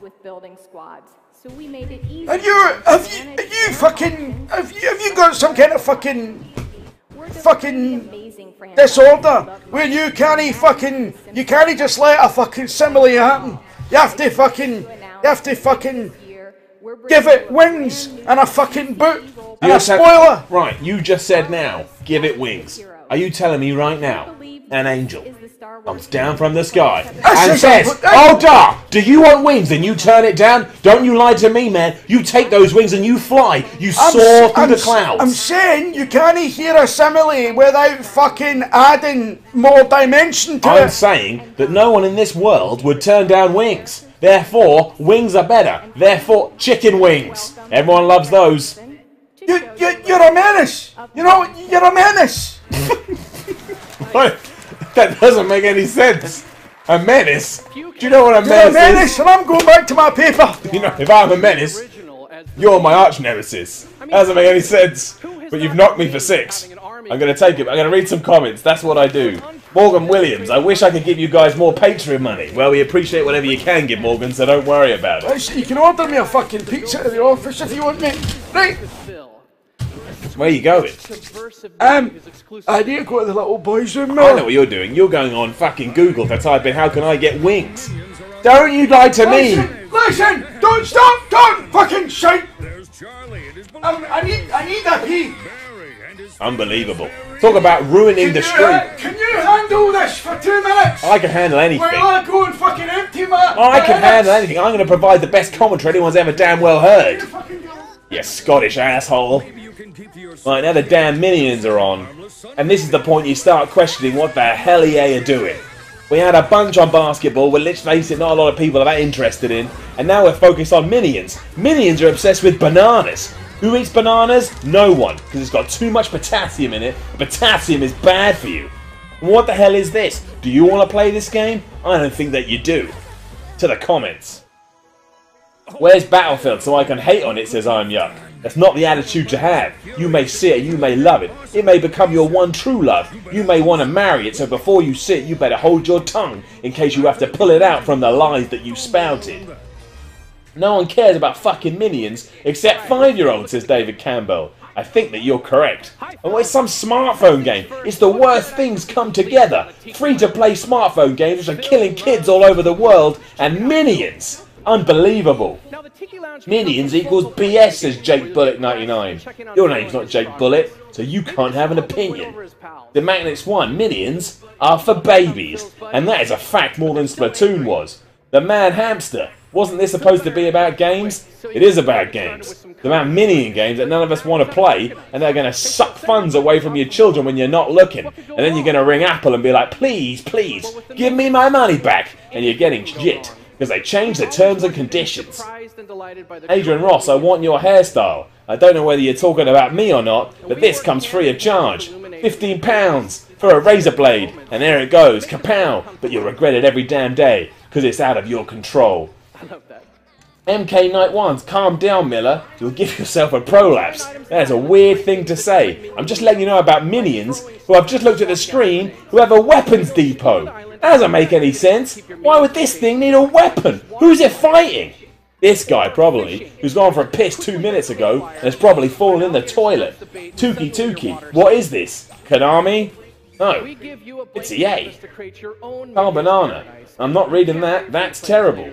With building squads. So we made it easy. And have you got some kind of fucking disorder where you can't just let a fucking simile happen. You have to fucking give it wings and a fucking boot and a spoiler. Right, you just said now, give it wings. Are you telling me right now, an angel comes down from the sky and says, "Hold up, do you want wings?" and you turn it down? Don't you lie to me, man. You take those wings and you fly. You soar through the clouds. I'm saying you can't hear a simile without fucking adding more dimension to it. I'm saying that no one in this world would turn down wings. Therefore, wings are better. Therefore, chicken wings. Everyone loves those. You're a menace. You know, you're a menace. That doesn't make any sense. A menace? Do you know what a menace is? You're a menace, and I'm going back to my paper. You know, if I'm a menace, you're my arch nemesis. That doesn't make any sense. But you've knocked me for 6. I'm going to take it. I'm going to read some comments. That's what I do. Morgan Williams, I wish I could give you guys more Patreon money. Well, we appreciate whatever you can give, Morgan, so don't worry about it. You can order me a fucking pizza to the office if you want me. Right. Where are you going? I need to go to the little boys' room now. I know what you're doing. You're going on fucking Google to type in how can I get wings. Don't you lie to me. Listen, don't stop, don't fucking shite. I need a pee. Unbelievable. Talk about ruining the street. Can you handle this for 2 minutes? I can handle anything. While I go and fucking empty my... I can handle anything. I'm going to provide the best commentary anyone's ever damn well heard. You Scottish asshole. Right, now the damn minions are on. And this is the point you start questioning what the hell EA are doing. We had a bunch on basketball, but let's face it, not a lot of people are that interested in. And now we're focused on minions. Minions are obsessed with bananas. Who eats bananas? No one, because it's got too much potassium in it. Potassium is bad for you. What the hell is this? Do you want to play this game? I don't think that you do. To the comments. Where's Battlefield so I can hate on it, says I'm Yuck. That's not the attitude to have. You may see it, you may love it. It may become your one true love. You may want to marry it, so before you see it, you better hold your tongue in case you have to pull it out from the lies that you spouted. No one cares about fucking minions except 5-year-olds, says David Campbell. I think that you're correct. And it's some smartphone game. It's the worst things come together. Free-to-play smartphone games which are killing kids all over the world, and Minions. Unbelievable. Minions equals BS, says Jake Bullet 99. Your name's not Jake Bullet, so you can't have an opinion. The Magnets 1 Minions are for babies, and that is a fact more than Splatoon was. The Mad Hamster. Wasn't this supposed to be about games? It is about games. It's about Minion games that none of us want to play, and they're going to suck funds away from your children when you're not looking. And then you're going to ring Apple and be like, please, please, give me my money back. And you're getting shit, because they changed the terms and conditions. Adrian Ross, I want your hairstyle. I don't know whether you're talking about me or not, but this comes free of charge. £15 for a razor blade, and there it goes, kapow, but you'll regret it every damn day, because it's out of your control. MK Night Ones, calm down, Miller. You'll give yourself a prolapse. That is a weird thing to say. I'm just letting you know about Minions, who I've just looked at the screen, who have a weapons depot. That doesn't make any sense. Why would this thing need a weapon? Who's it fighting? This guy, probably, who's gone for a piss 2 minutes ago and has probably fallen in the toilet. Tuki, what is this? Konami? No, it's EA. Carl Banana. I'm not reading that. That's terrible.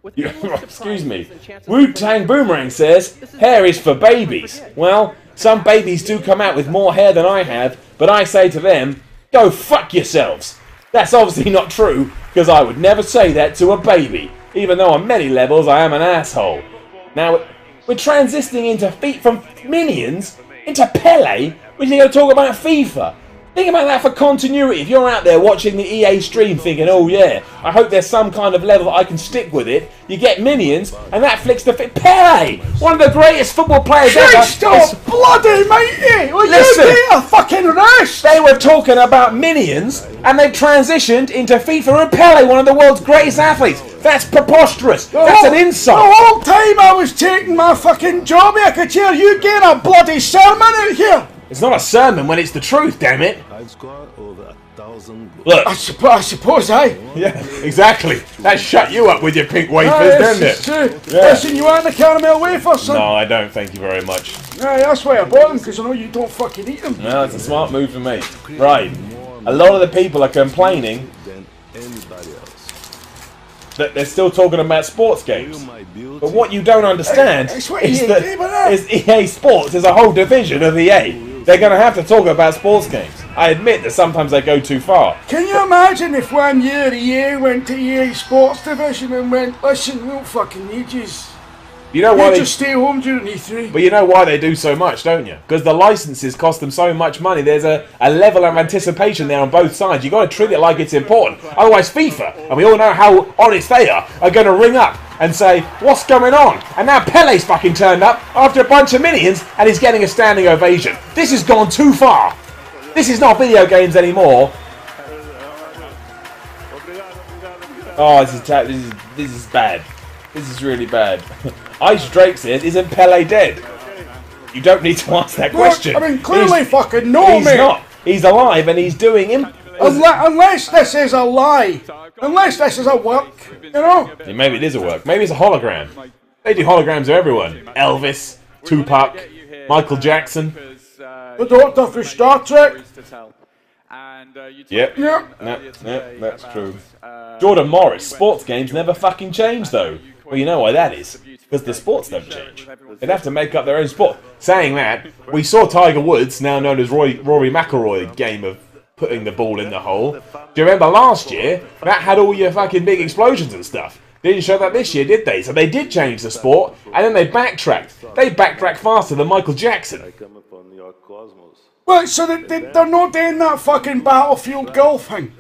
Excuse me. Wu-Tang Boomerang says, hair is for babies. Well, some babies do come out with more hair than I have, but I say to them, go fuck yourselves. That's obviously not true, because I would never say that to a baby, even though on many levels I am an asshole. Now, we're transitioning into from Minions into Pele, which are going to talk about FIFA. Think about that for continuity. If you're out there watching the EA stream thinking, oh yeah, I hope there's some kind of level that I can stick with it, you get Minions, and that flicks the Pele! One of the greatest football players ever! Stop, bloody matey! Will Listen, you get a fucking rest? They were talking about Minions, and they've transitioned into FIFA and Pele, one of the world's greatest athletes. That's preposterous. That's an insult. The whole time I was taking my fucking job, I could hear you getting a bloody sermon out here. It's not a sermon when it's the truth, damn it. I've scored over 1,000 goals. Look. I suppose, aye. Yeah, exactly. That shut you up with your pink wafers, didn't it? True. Yeah. Listen, you want the caramel wafers, son? No, I don't, thank you very much. Aye, that's why I bought them, because I know you don't fucking eat them. No, it's a smart move for me. Right. A lot of the people are complaining that they're still talking about sports games. But what you don't understand is that EA Sports is a whole division of EA. They're going to have to talk about sports games. I admit that sometimes they go too far. Can you imagine if 1 year EA went to EA Sports Division and went, listen, we don't fucking need you. You know why they just stay home during E3. But you know why they do so much, don't you? Because the licenses cost them so much money. There's a level of anticipation there on both sides. You've got to treat it like it's important. Otherwise, FIFA, and we all know how honest they are going to ring up and say, what's going on? And now Pele's fucking turned up after a bunch of Minions and he's getting a standing ovation. This has gone too far. This is not video games anymore. Oh, this is bad. This is really bad. Ice Drake says, isn't Pele dead? You don't need to ask that question. I mean, clearly fucking no, mate. He's not. He's alive and he's doing him. Unless this is a lie. Unless this is a work. You know? Yeah, maybe it is a work. Maybe it's a hologram. They do holograms of everyone. Elvis, Tupac, Michael Jackson. The Doctor for Star Trek. Yep. Yep, that's true. Jordan Morris, sports games never fucking change though. Well, you know why that is. Because the sports don't change. They'd have to make up their own sport. Saying that, we saw Tiger Woods, now known as Rory McIlroy, game of putting the ball in the hole. Do you remember last year? That had all your fucking big explosions and stuff. They didn't show that this year, did they? So they did change the sport, and then they backtracked. They backtracked faster than Michael Jackson. Well, so they're not doing that fucking Battlefield golf thing.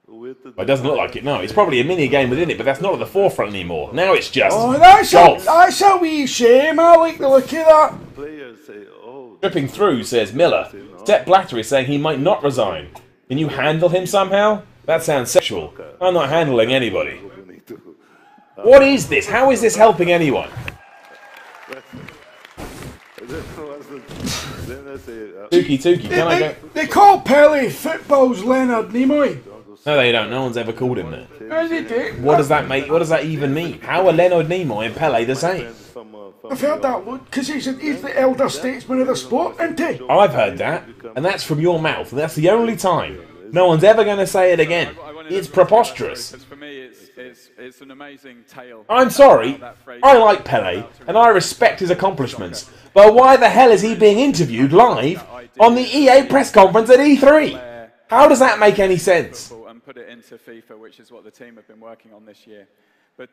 Well, it doesn't look like it, no. It's probably a mini game within it, but that's not at the forefront anymore. Now it's just golf. That's a wee shame. I like the look of that. Dripping through, says Miller. Step Blatter is saying he might not resign. Can you handle him somehow? That sounds sexual. I'm not handling anybody. What is this? How is this helping anyone? Tuki, can I go? They call Pele football's Leonard Nimoy. No, they don't. No one's ever called him that. No, they do. What does that make? What does that even mean? How are Leonard Nimoy and Pele the same? I've heard that, look, because he's the elder statesman of the sport, isn't he? I've heard that, and that's from your mouth, and that's the only time. No one's ever going to say it again. It's preposterous. For me, it's an amazing tale. I'm sorry, I like Pele, and I respect his accomplishments, but why the hell is he being interviewed live on the EA press conference at E3? How does that make any sense? And put it into FIFA, which is what the team have been working on this year. But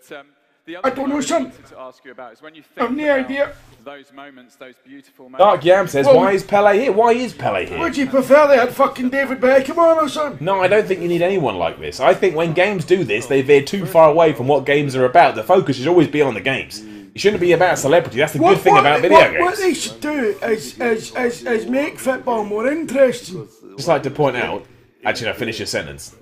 I don't know, son. to ask you about is when you I've think no idea. those moments, those beautiful moments. Dark Yam says, why is Pele here? Why is Pele here? Would you prefer they had fucking David Beckham on or something? No, I don't think you need anyone like this. I think when games do this, they veer too far away from what games are about. The focus should always be on the games. It shouldn't be about celebrity. That's the good thing about video games. What they should do is make football more interesting. Just like to point out, actually, no, finish your sentence.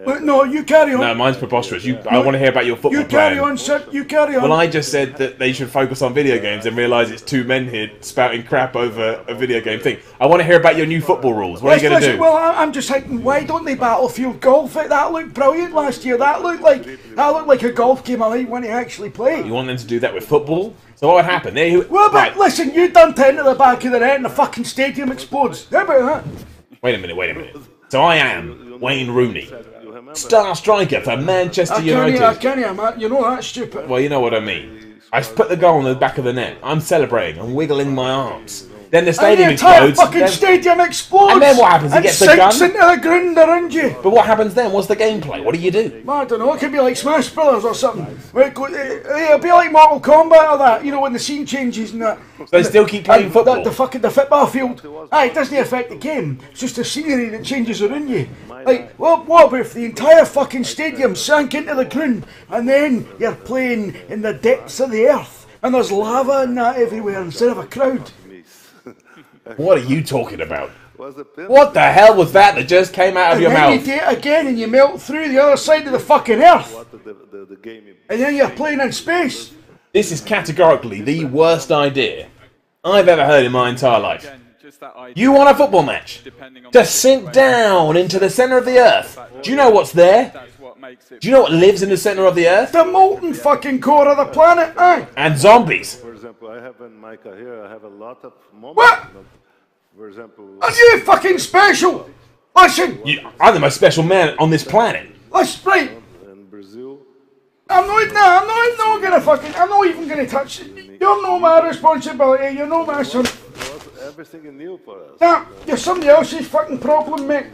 No, you carry on. No, mine's preposterous. I want to hear about your football You carry plan. on, son. You carry on. Well, I just said that they should focus on video games and realise it's two men here spouting crap over a video game thing. I want to hear about your new football rules. What are you going to do? Well, I'm just thinking, why don't they Battlefield golf it? That looked brilliant last year. That looked like a golf game I like when you actually play. You want them to do that with football? So what would happen? Well, but listen, you done 10 to the back of the net and the fucking stadium explodes. How about that? Wait a minute. So I am Wayne Rooney, star striker for Manchester United. I can't, man. You know that's stupid. Well, you know what I mean. I put the goal on the back of the net. I'm celebrating. I'm wiggling my arms. Then the stadium explodes. The fucking stadium explodes. And then what happens? He gets the gun. Sinks into the ground around you. But what happens then? What's the gameplay? What do you do? I don't know. It could be like Smash Brothers or something. It'll be like Mortal Kombat or that. You know when the scene changes and that. So they still keep playing football. The football field. It doesn't affect the game. It's just the scenery that changes around you. Like, what about if the entire fucking stadium sank into the ground and then you're playing in the depths of the earth and there's lava and that everywhere instead of a crowd? What are you talking about? What the hell was that just came out of your mouth? And then you do it again and you melt through the other side of the fucking earth. And then you're playing in space. This is categorically the worst idea I've ever heard in my entire life. You want a football match? To sink down into the centre of the earth. Do you know what's there? Do you know what lives in the centre of the earth? The molten fucking core of the planet, aye. And zombies. For example, I have in my career, I have a lot of moments. What? For example, Are you fucking special? Listen. I'm the most special man on this planet. Listen, right. in Brazil, I'm not even gonna touch it. You're not my responsibility. You're not my son. everything new for us. Nah, you're somebody else's fucking problem, mate.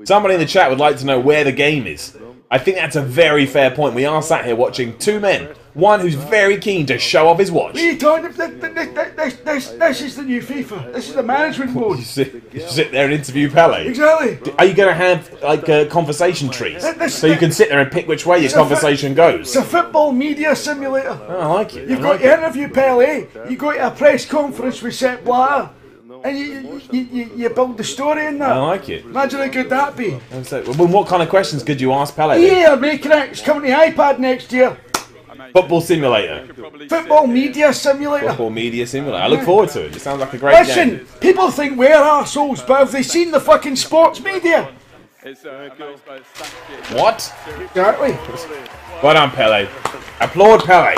Somebody in the chat would like to know where the game is. I think that's a very fair point. We are sat here watching two men. One who's very keen to show off his watch. What are you talking about? This is the new FIFA. This is the management board. You sit there and interview Pele. Exactly. Are you going to have like conversation trees so you can sit there and pick which way your conversation goes? It's a football media simulator. Oh, I like it. You've got to interview Pele. You go to a press conference with Sepp Blatter. And you build the story in that. I like it. Imagine how good that'd be. Well, what kind of questions could you ask Pele? Yeah, making it. It's coming to iPad next year. Football simulator. Football media simulator. Football media simulator. I look forward to it. It sounds like a great game. Listen, people think we're arseholes, but have they seen the fucking sports media? What? Exactly. Well done, Pele. Applaud Pele.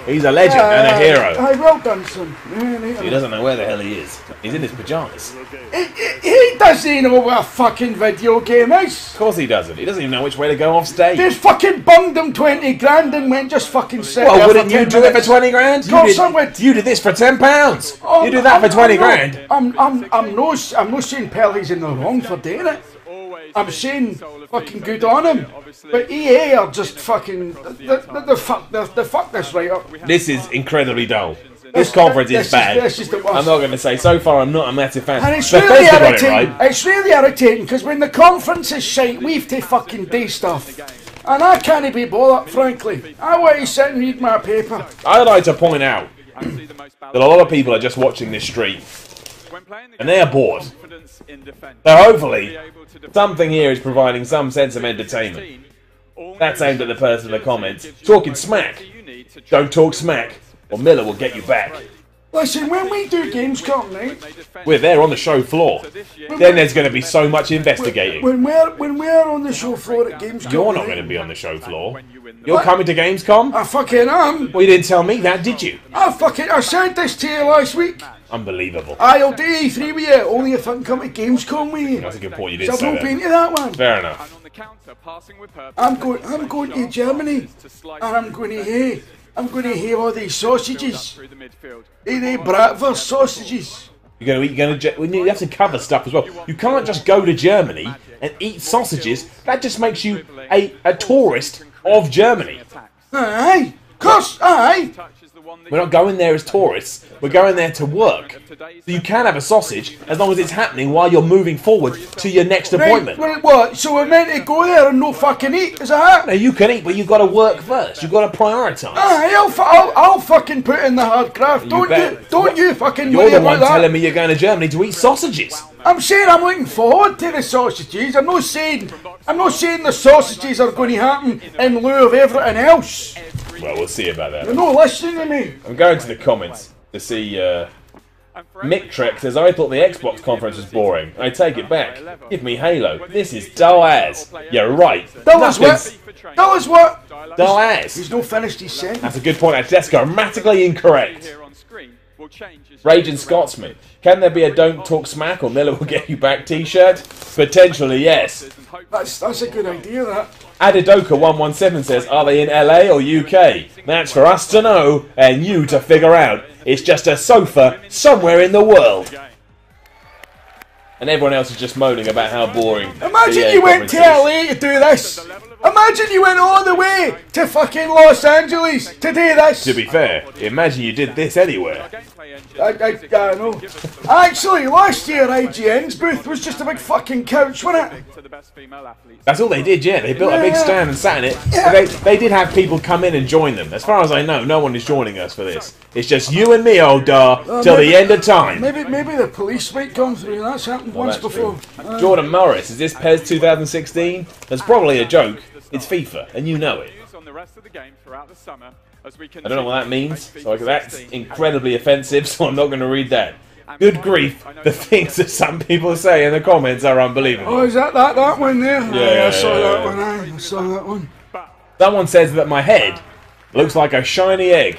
He's a legend and a hero. Aye, well done, son. He doesn't know where the hell he is. He's in his pajamas. He doesn't know what a fucking video game is. Of course he doesn't. He doesn't even know which way to go off stage. He's fucking bummed him 20 grand and went just fucking sit Well, there wouldn't for you 10 do it for minutes. 20 grand? You did this for £10. You do that for 20 grand. I'm not saying Pele's in the wrong for doing it. I'm saying fucking good on him. But EA are just fucking they fuck this right up. This is incredibly dull. This conference is bad. I'm not going to say. So far, I'm not a massive fan. And it's really irritating. It's really irritating because when the conference is shite, we have to fucking do stuff. And I can't be bothered, frankly. I want to sit and read my paper. I'd like to point out that a lot of people are just watching this stream. And they are bored. So hopefully, something here is providing some sense of entertainment. That's aimed at the person in the comments. Talking smack. Don't talk smack, or Miller will get you back. Listen, when we do Gamescom, right? We're there on the show floor. Then there's going to be so much investigating. When we're on the show floor at Gamescom, You're not going to be on the show floor. You're coming to Gamescom? I fucking am. Well, you didn't tell me that, did you? I sent this to you last week. Unbelievable. I'll do E3 with you, only if I can come to Gamescom with you. That's a good point. You did So say I've been to that one. Fair enough. I'm going to Germany, and I'm going to hear all these sausages. They Bratwurst sausages. You have to cover stuff as well. You can't just go to Germany and eat sausages. That just makes you a tourist of Germany. Aye, course, aye. We're not going there as tourists. We're going there to work. So you can have a sausage as long as it's happening while you're moving forward to your next appointment. Right, what? So we're meant to go there and no fucking eat? Is that No, you can eat, but you've got to work first. You've got to prioritise. Aye, I'll fucking put in the hard graft. Don't you fucking worry You're the about one that. telling me you're going to Germany to eat sausages. I'm saying I'm looking forward to the sausages. I'm not saying the sausages are going to happen in lieu of everything else. Well, we'll see about that. You're not listening to me. I'm going to the comments to see. Mick Trek says, I thought the Xbox conference was boring. I take it back. Give me Halo. This is dull as. You're right. Dull as what? Dull as what? Dull as. He's not finished his sentence. That's a good point. That's grammatically incorrect. Raging Scotsman. Can there be a Don't Talk Smack or Miller will get you back t-shirt? Potentially, yes. That's a good idea, that. Adidoka117 says, are they in LA or UK? That's for us to know and you to figure out. It's just a sofa somewhere in the world. And everyone else is just moaning about how boring. Imagine you went to LA to do this. Imagine you went all the way to fucking Los Angeles to do this. To be fair, imagine you did this anywhere. I know. Actually, last year IGN's booth was just a big fucking couch, wasn't it? That's all they did, yeah. They built a big stand and sat in it. Yeah. They did have people come in and join them. As far as I know, no one is joining us for this. It's just you and me, old dar, till the end of time. Maybe the police might come through. That's happened once before. Jordan Morris, is this PES 2016? That's probably a joke. It's FIFA, and you know it. I don't know what that means, so that's incredibly offensive, so I'm not going to read that. Good grief, the things that some people say in the comments are unbelievable. Oh, is that one there? Yeah, I saw that one. I saw that one. Someone says that my head looks like a shiny egg.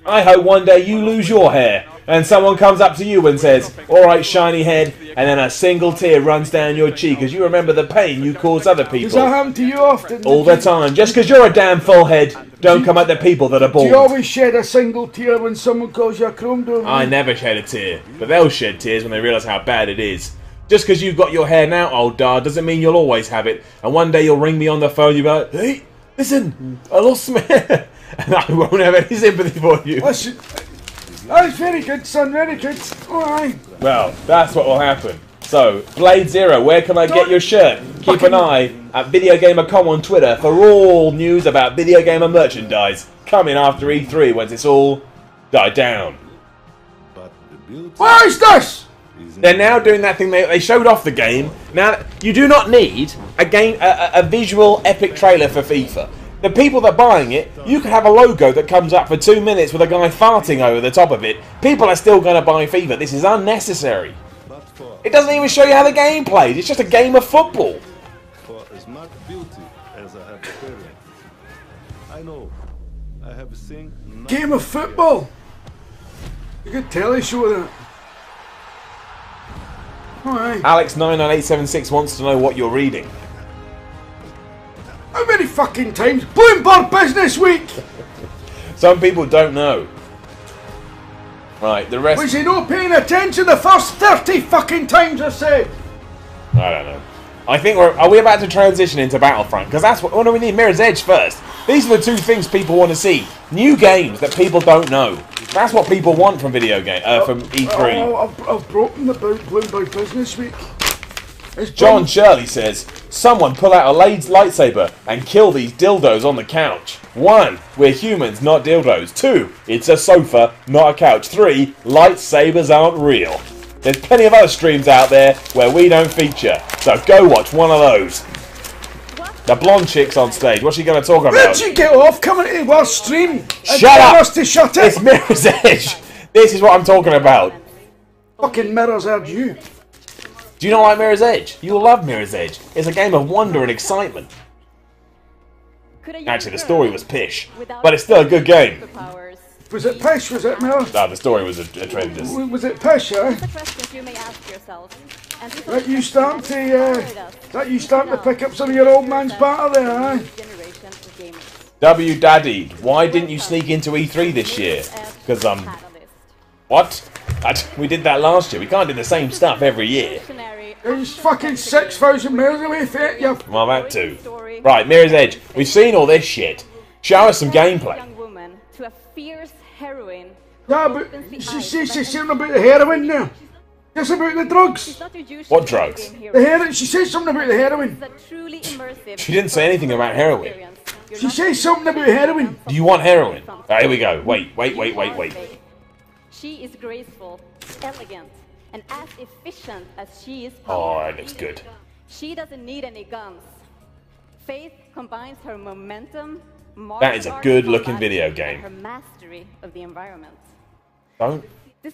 I hope one day you lose your hair, and someone comes up to you and says, alright, shiny head, and then a single tear runs down your cheek as you remember the pain you cause other people. Does that happen to you often? All the time. Just because you're a damn full head, don't come at the people that are bald. Do you always shed a single tear when someone calls you a chrome dome? I never shed a tear, but they'll shed tears when they realise how bad it is. Just because you've got your hair now, old dad, doesn't mean you'll always have it. And one day you'll ring me on the phone, you'll be like, hey, listen, I lost my hair. And I won't have any sympathy for you. Listen, that's very good, son, very good. Alright. Well, that's what will happen. So, Blade Zero, where can I get your shirt? Keep an eye at VideogamerCom on Twitter for all news about video gamer merchandise coming after E3 once it's all died down. What is this? They're now doing that thing they showed off the game. Now, you do not need a visual epic trailer for FIFA. The people that are buying it, you could have a logo that comes up for 2 minutes with a guy farting over the top of it. People are still going to buy FIFA. This is unnecessary. It doesn't even show you how the game plays. It's just a game of football. For as much beauty as I have experienced, I know I have seen Game of football. You could telly show that. Alright. Alex99876 wants to know what you're reading. How many fucking times? Bloomberg Business Week! Some people don't know. Right, the rest... Was he not paying attention the first 30 fucking times I said? I don't know. I think are we about to transition into Battlefront? Because that's what we need. Mirror's Edge first. These are the two things people want to see. New games that people don't know. That's what people want from video game from E3. I've broken the Bloomberg Business Week. John Shirley says, someone pull out a lightsaber and kill these dildos on the couch. 1. We're humans, not dildos. 2. It's a sofa, not a couch. 3. Lightsabers aren't real. There's plenty of other streams out there where we don't feature, so go watch one of those. The blonde chick's on stage. What's she going to talk about? Where'd you get off coming to our stream? Shut up! Us to shut it. It's Mirror's Edge. This is what I'm talking about. Fucking Mirror's Edge, you. Do you not like Mirror's Edge? You'll love Mirror's Edge. It's a game of wonder and excitement. Actually, the story was pish, but it's still a good game. Was it pish? Was it Mirror? No, the story was tremendous. Was it pish, eh? That you starting to pick up some of your old man's batter there, eh? W Daddy, why didn't you sneak into E3 this year? Because, what? We did that last year. We can't do the same stuff every year. It's fucking 6,000 miles away from it, you. Well, that too. Right, Mirror's Edge. We've seen all this shit. Show us some gameplay. Yeah, but she says something about the heroin now. Just about the drugs. What drugs? The heroin. She says something about the heroin. She didn't say anything about heroin. She says something about heroin. Do you want heroin? Right, here we go. Wait. She is graceful, elegant, and as efficient as she is Oh, powerful. that looks good. She doesn't need any guns. Faith combines her momentum, That is a good-looking video game. and her mastery of the environment. Don't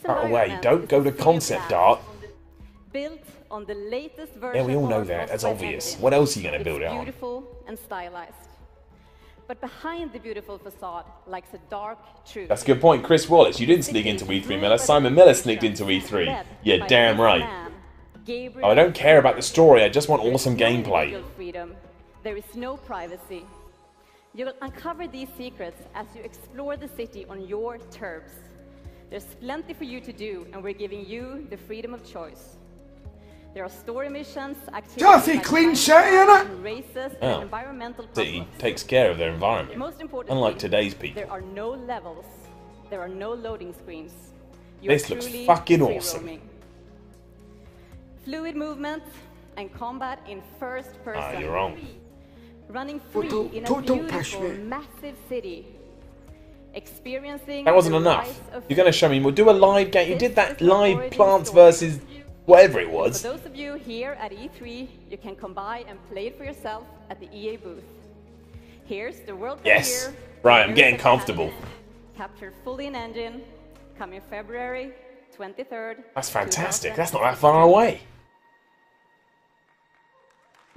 cut away. Don't go to concept art. Built on the latest version. Yeah, we all know of that. That's Frostbite obvious. engine. What else are you going to It's build it on? beautiful and stylized. But behind the beautiful facade lies a dark truth. That's a good point. Chris Wallace, you didn't sneak into E3, Miller. Simon Miller sneaked into E3. You're damn right. Oh, I don't care about the story. I just want awesome gameplay. Freedom. There is no privacy. You will uncover these secrets as you explore the city on your terms. There's plenty for you to do, and we're giving you the freedom of choice. There are story missions, Kathy, clean city, innit? races, Oh. and environmental City puzzles. takes care of their environment. Most importantly, Unlike today's people. there are no levels. There are no loading screens. You This are looks truly fucking free awesome. roaming. Fluid movement and combat in first person. Ah, you're wrong. Running free in a Total beautiful, passion. massive city. Experiencing That wasn't the enough. rise of You're going to show me. We'll do a live game. You did that This is live origin Plants story. versus whatever it For was. those of you here at E3, you can come by and play it for yourself at the EA booth. Here's the world Yes. premiere. Right, I'm Here's getting the comfortable. catalyst. Captured fully in engine, coming February 23rd. That's fantastic. That's not that far away.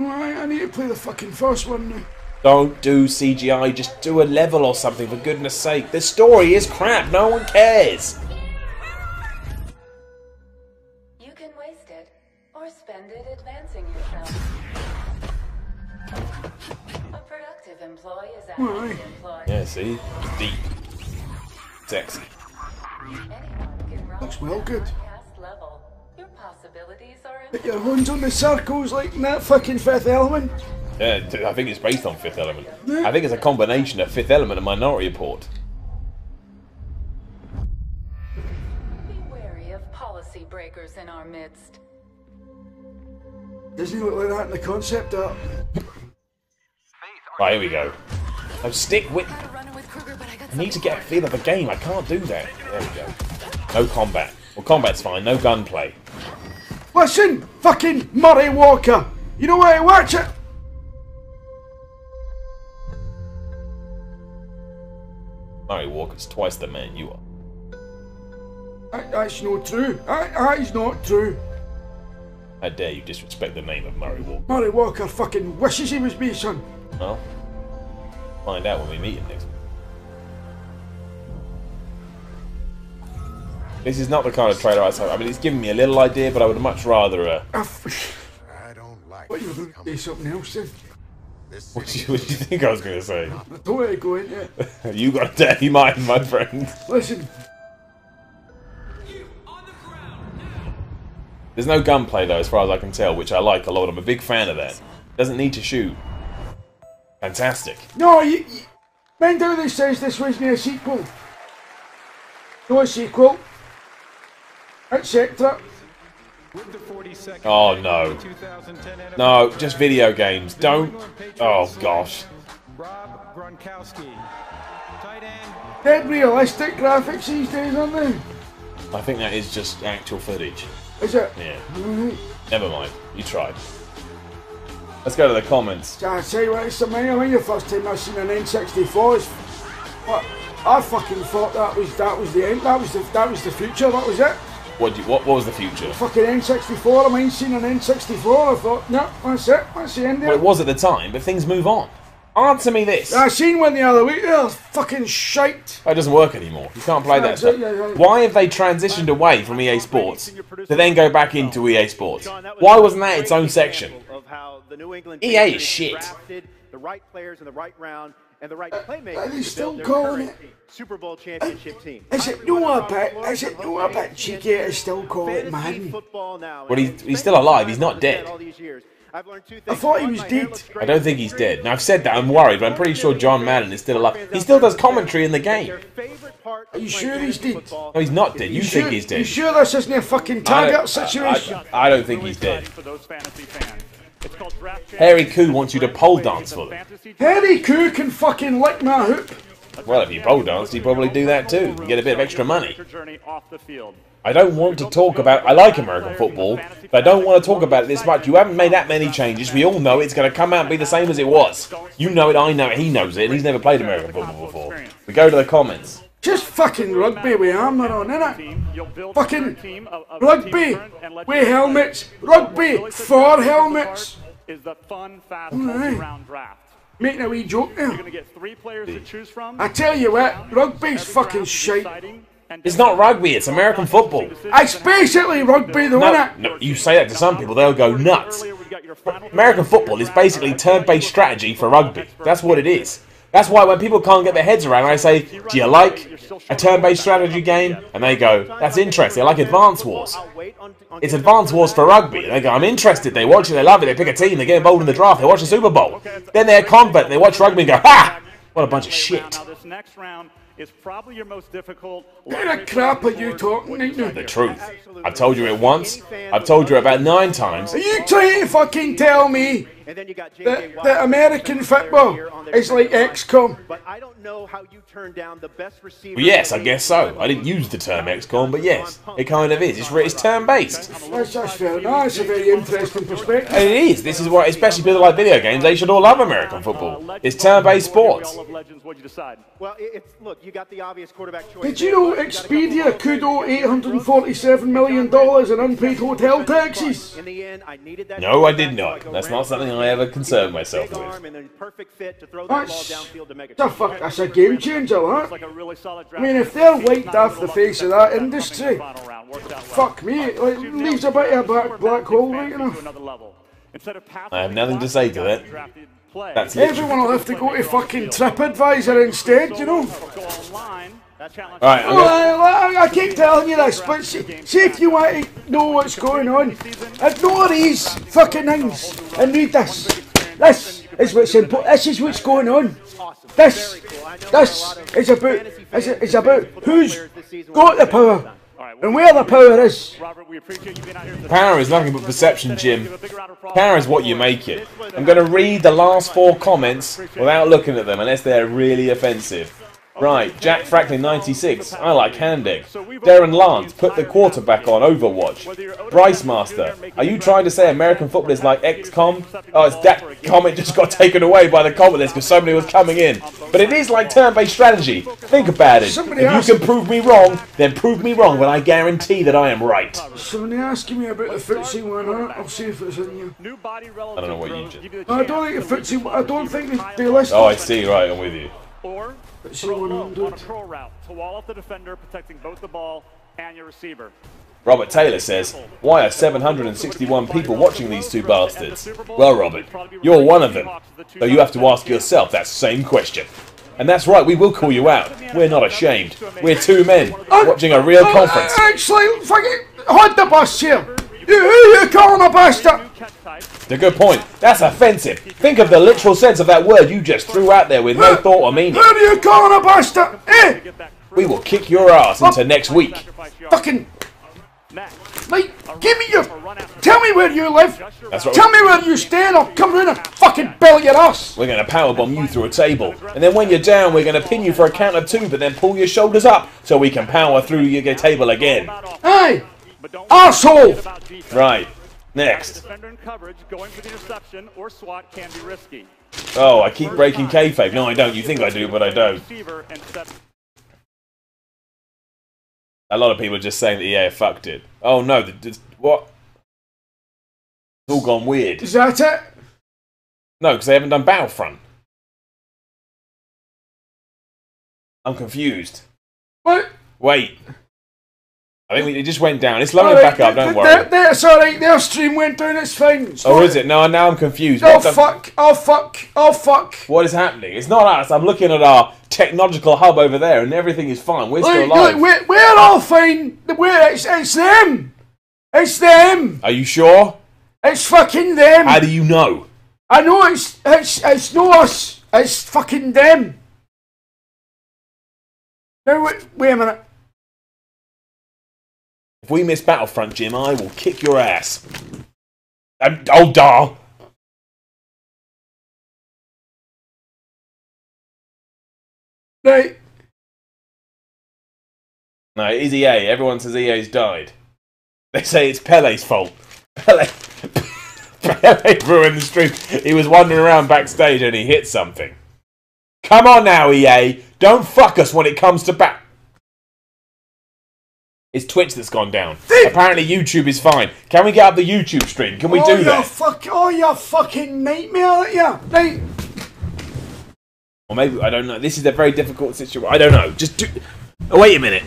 Alright, I need to play the fucking first one now. Don't do CGI. Just do a level or something, for goodness sake. The story is crap. No one cares. You can waste it, or spend it advancing yourself. A productive employee is a happy employee. Yeah, see? Deep. Sexy. Anyone can run Looks well good. podcast level. Your possibilities are Put your hands on the circles like in that fucking Fifth Element. Yeah, I think it's based on Fifth Element. I think it's a combination of Fifth Element and Minority Report. Be wary of policy breakers in our midst. Doesn't he look like that in the concept art? Right, here we go. Now stick with... I need to get a feel of the game. I can't do that. There we go. No combat. Well, combat's fine. No gunplay. Listen, fucking Murray Walker. You know where to watch it? Murray Walker's twice the man you are. That's not true. That is not true. How dare you disrespect the name of Murray Walker? Murray Walker fucking wishes he was me, son. Well, find out when we meet him next week. This is not the kind of trailer I saw. I mean, it's giving me a little idea, but I would much rather... I don't like. What, you were going to say something else then? What do you think I was going to say? I don't want to go in there. You got a dirty mind, my friend. Listen. There's no gunplay, though, as far as I can tell, which I like a lot. I'm a big fan of that. Doesn't need to shoot. Fantastic. No, man down there says this wasn't a sequel. No a sequel. Etc. Oh, no. No, just video games. Don't... Oh, gosh. Dead realistic graphics these days, aren't they? I think that is just actual footage. Is it? Yeah. Never mind. You tried. Let's go to the comments. I tell you what, it's amazing. I think the first time I've seen an N64 is... What? I fucking thought that was the end. That was the future. That was it. What was the future? Fucking N64. I mind seeing an N64. I thought, no, that's it. That's the end of it. Well, it was at the time, but things move on. Answer me this. I seen one the other week. Oh, fucking shite. Oh, it doesn't work anymore. You can't play that stuff. Why have they transitioned away from EA Sports to then go back into EA Sports? Why wasn't that its own section? EA is shit. The right players in the right round and the right playmakers. Are they still calling it Super Bowl championship team? Is it no a bit cheeky to still call it Madden? Well, he's still alive. He's not dead. I thought he was dead. I don't think he's dead. Now, I've said that. I'm worried, but I'm pretty sure John Madden is still alive. He still does commentary in the game. Are you sure he's dead? No, he's not dead. You think he's dead. You sure this isn't a fucking target situation? I don't think he's dead. Harry Koo wants you to pole dance for them. Harry Koo can fucking lick my hoop. Well, if you pole danced, he'd probably do that too. You get a bit of extra money. I don't want to talk about... I like American football, but I don't want to talk about it this much. You haven't made that many changes. We all know it's going to come out and be the same as it was. You know it, I know it, he knows it, and he's never played American football before. We go to the comments. Just fucking rugby with armour on, innit? Fucking rugby with helmets. Rugby for helmets. Is the fun, fast, round draft. Making a wee joke there. You're going to get 3 players to choose from. I tell you what, rugby's fucking shite. It's not rugby, it's American football. It's basically rugby though, innit? No, you say that to some people, they'll go nuts. American football is basically turn-based strategy for rugby. That's what it is. That's why when people can't get their heads around, I say, do you like a turn-based strategy game? And they go, that's interesting, I like Advance Wars. It's Advance Wars for rugby. They go, I'm interested, they watch it, they love it, they pick a team, they get involved in the draft, they watch the Super Bowl. Then they're a convert, they watch rugby and go, ha! What a bunch of shit. Now this next round is probably your most difficult. What the crap are you talking about? The truth. I've told you it once, I've told you about 9 times. Are you trying to fucking tell me that American football is like XCOM? But I don't know how you turn down the best receiver. Well, yes, I guess so. I didn't use the term XCOM, but yes, it kind of is. It's turn-based. That's fair enough. That's a very interesting perspective. And it is. This is why, especially people like video games, they should all love American football. It's turn-based sports. Well, look, you got the obvious quarterback choice. Did you know Expedia could owe $847 million in unpaid hotel taxes? No, I did not. That's not something I ever concerned myself with. That's a game changer, that. I mean, if they're wiped off the face of that industry, fuck me, it leaves a bit of a black hole, right enough. I have nothing to say to that. That's everyone will have to go to fucking TripAdvisor instead, you know. Alright, I keep telling you this, but see if you want to know what's going on, ignore these fucking things and read this. This is what's important. This is what's going on. This is about who's got the power and where the power is. Power is nothing but perception, Jim. Power is what you make it. I'm going to read the last 4 comments without looking at them, unless they're really offensive. Right, Jack Franklin 96, I like hand egg. Darren Lance, put the quarterback on Overwatch. Bryce Master, are you trying to say American football is like XCOM? Oh, it's that comment just got taken away by the comment list because somebody was coming in. But it is like turn-based strategy. Think about it. If you can prove me wrong, then prove me wrong when I guarantee that I am right. Somebody asking me about the footsie one, I'll see if it's in you. I don't know what you just... I don't think the footsie, I don't think they list. Oh, I see, right, I'm with you. Or on a pro route to wall off the defender, protecting both the ball and your receiver. Robert Taylor says, why are 761 people watching these 2 bastards? Well, Robert, you're one of them. So you have to ask yourself that same question. And that's right, we will call you out. We're not ashamed. We're 2 men watching a real conference. Actually, fucking hold the bus here. Who you calling a bastard? It's a good point. That's offensive. Think of the literal sense of that word you just threw out there with no thought or meaning. Who do you calling a bastard? Eh? We will kick your ass into next week. Fucking... Mate, give me your... Tell me where you live. That's right. Tell me where you stay and I'll come round and fucking belly your ass. We're going to powerbomb you through a table. And then when you're down, we're going to pin you for a count of 2, but then pull your shoulders up so we can power through your table again. Hey! Asshole! Right. Next. Defender in coverage, going for the interception or SWAT can be risky. Oh, I keep breaking kayfabe. No, I don't. You think I do, but I don't. A lot of people are just saying that EA fucked it. Oh no, what? It's all gone weird. Is that it? No, because they haven't done Battlefront. I'm confused. What? Wait. I think it just went down. It's loading back up, don't worry. That's alright, their stream went down, it's fine. It's Oh, is it? No, now I'm confused. Oh, fuck. Oh, fuck. Oh, fuck. What is happening? It's not us. I'm looking at our technological hub over there, and everything is fine. We're still alive. We're all fine. It's them. It's them. Are you sure? It's fucking them. How do you know? I know it's not us. It's fucking them. Now, wait a minute. If we miss Battlefront, Jim, I will kick your ass. Oh, darl. Right. No, it is EA. Everyone says EA's died. They say it's Pele's fault. Pele ruined the stream. He was wandering around backstage and he hit something. Come on now, EA. Don't fuck us when it comes to It's Twitch that's gone down. Apparently YouTube is fine. Can we get up the YouTube stream? Can we do that? Oh, you fucking nightmare, yeah. Right. Or maybe, I don't know. This is a very difficult situation. I don't know. Just do... Oh, wait a minute.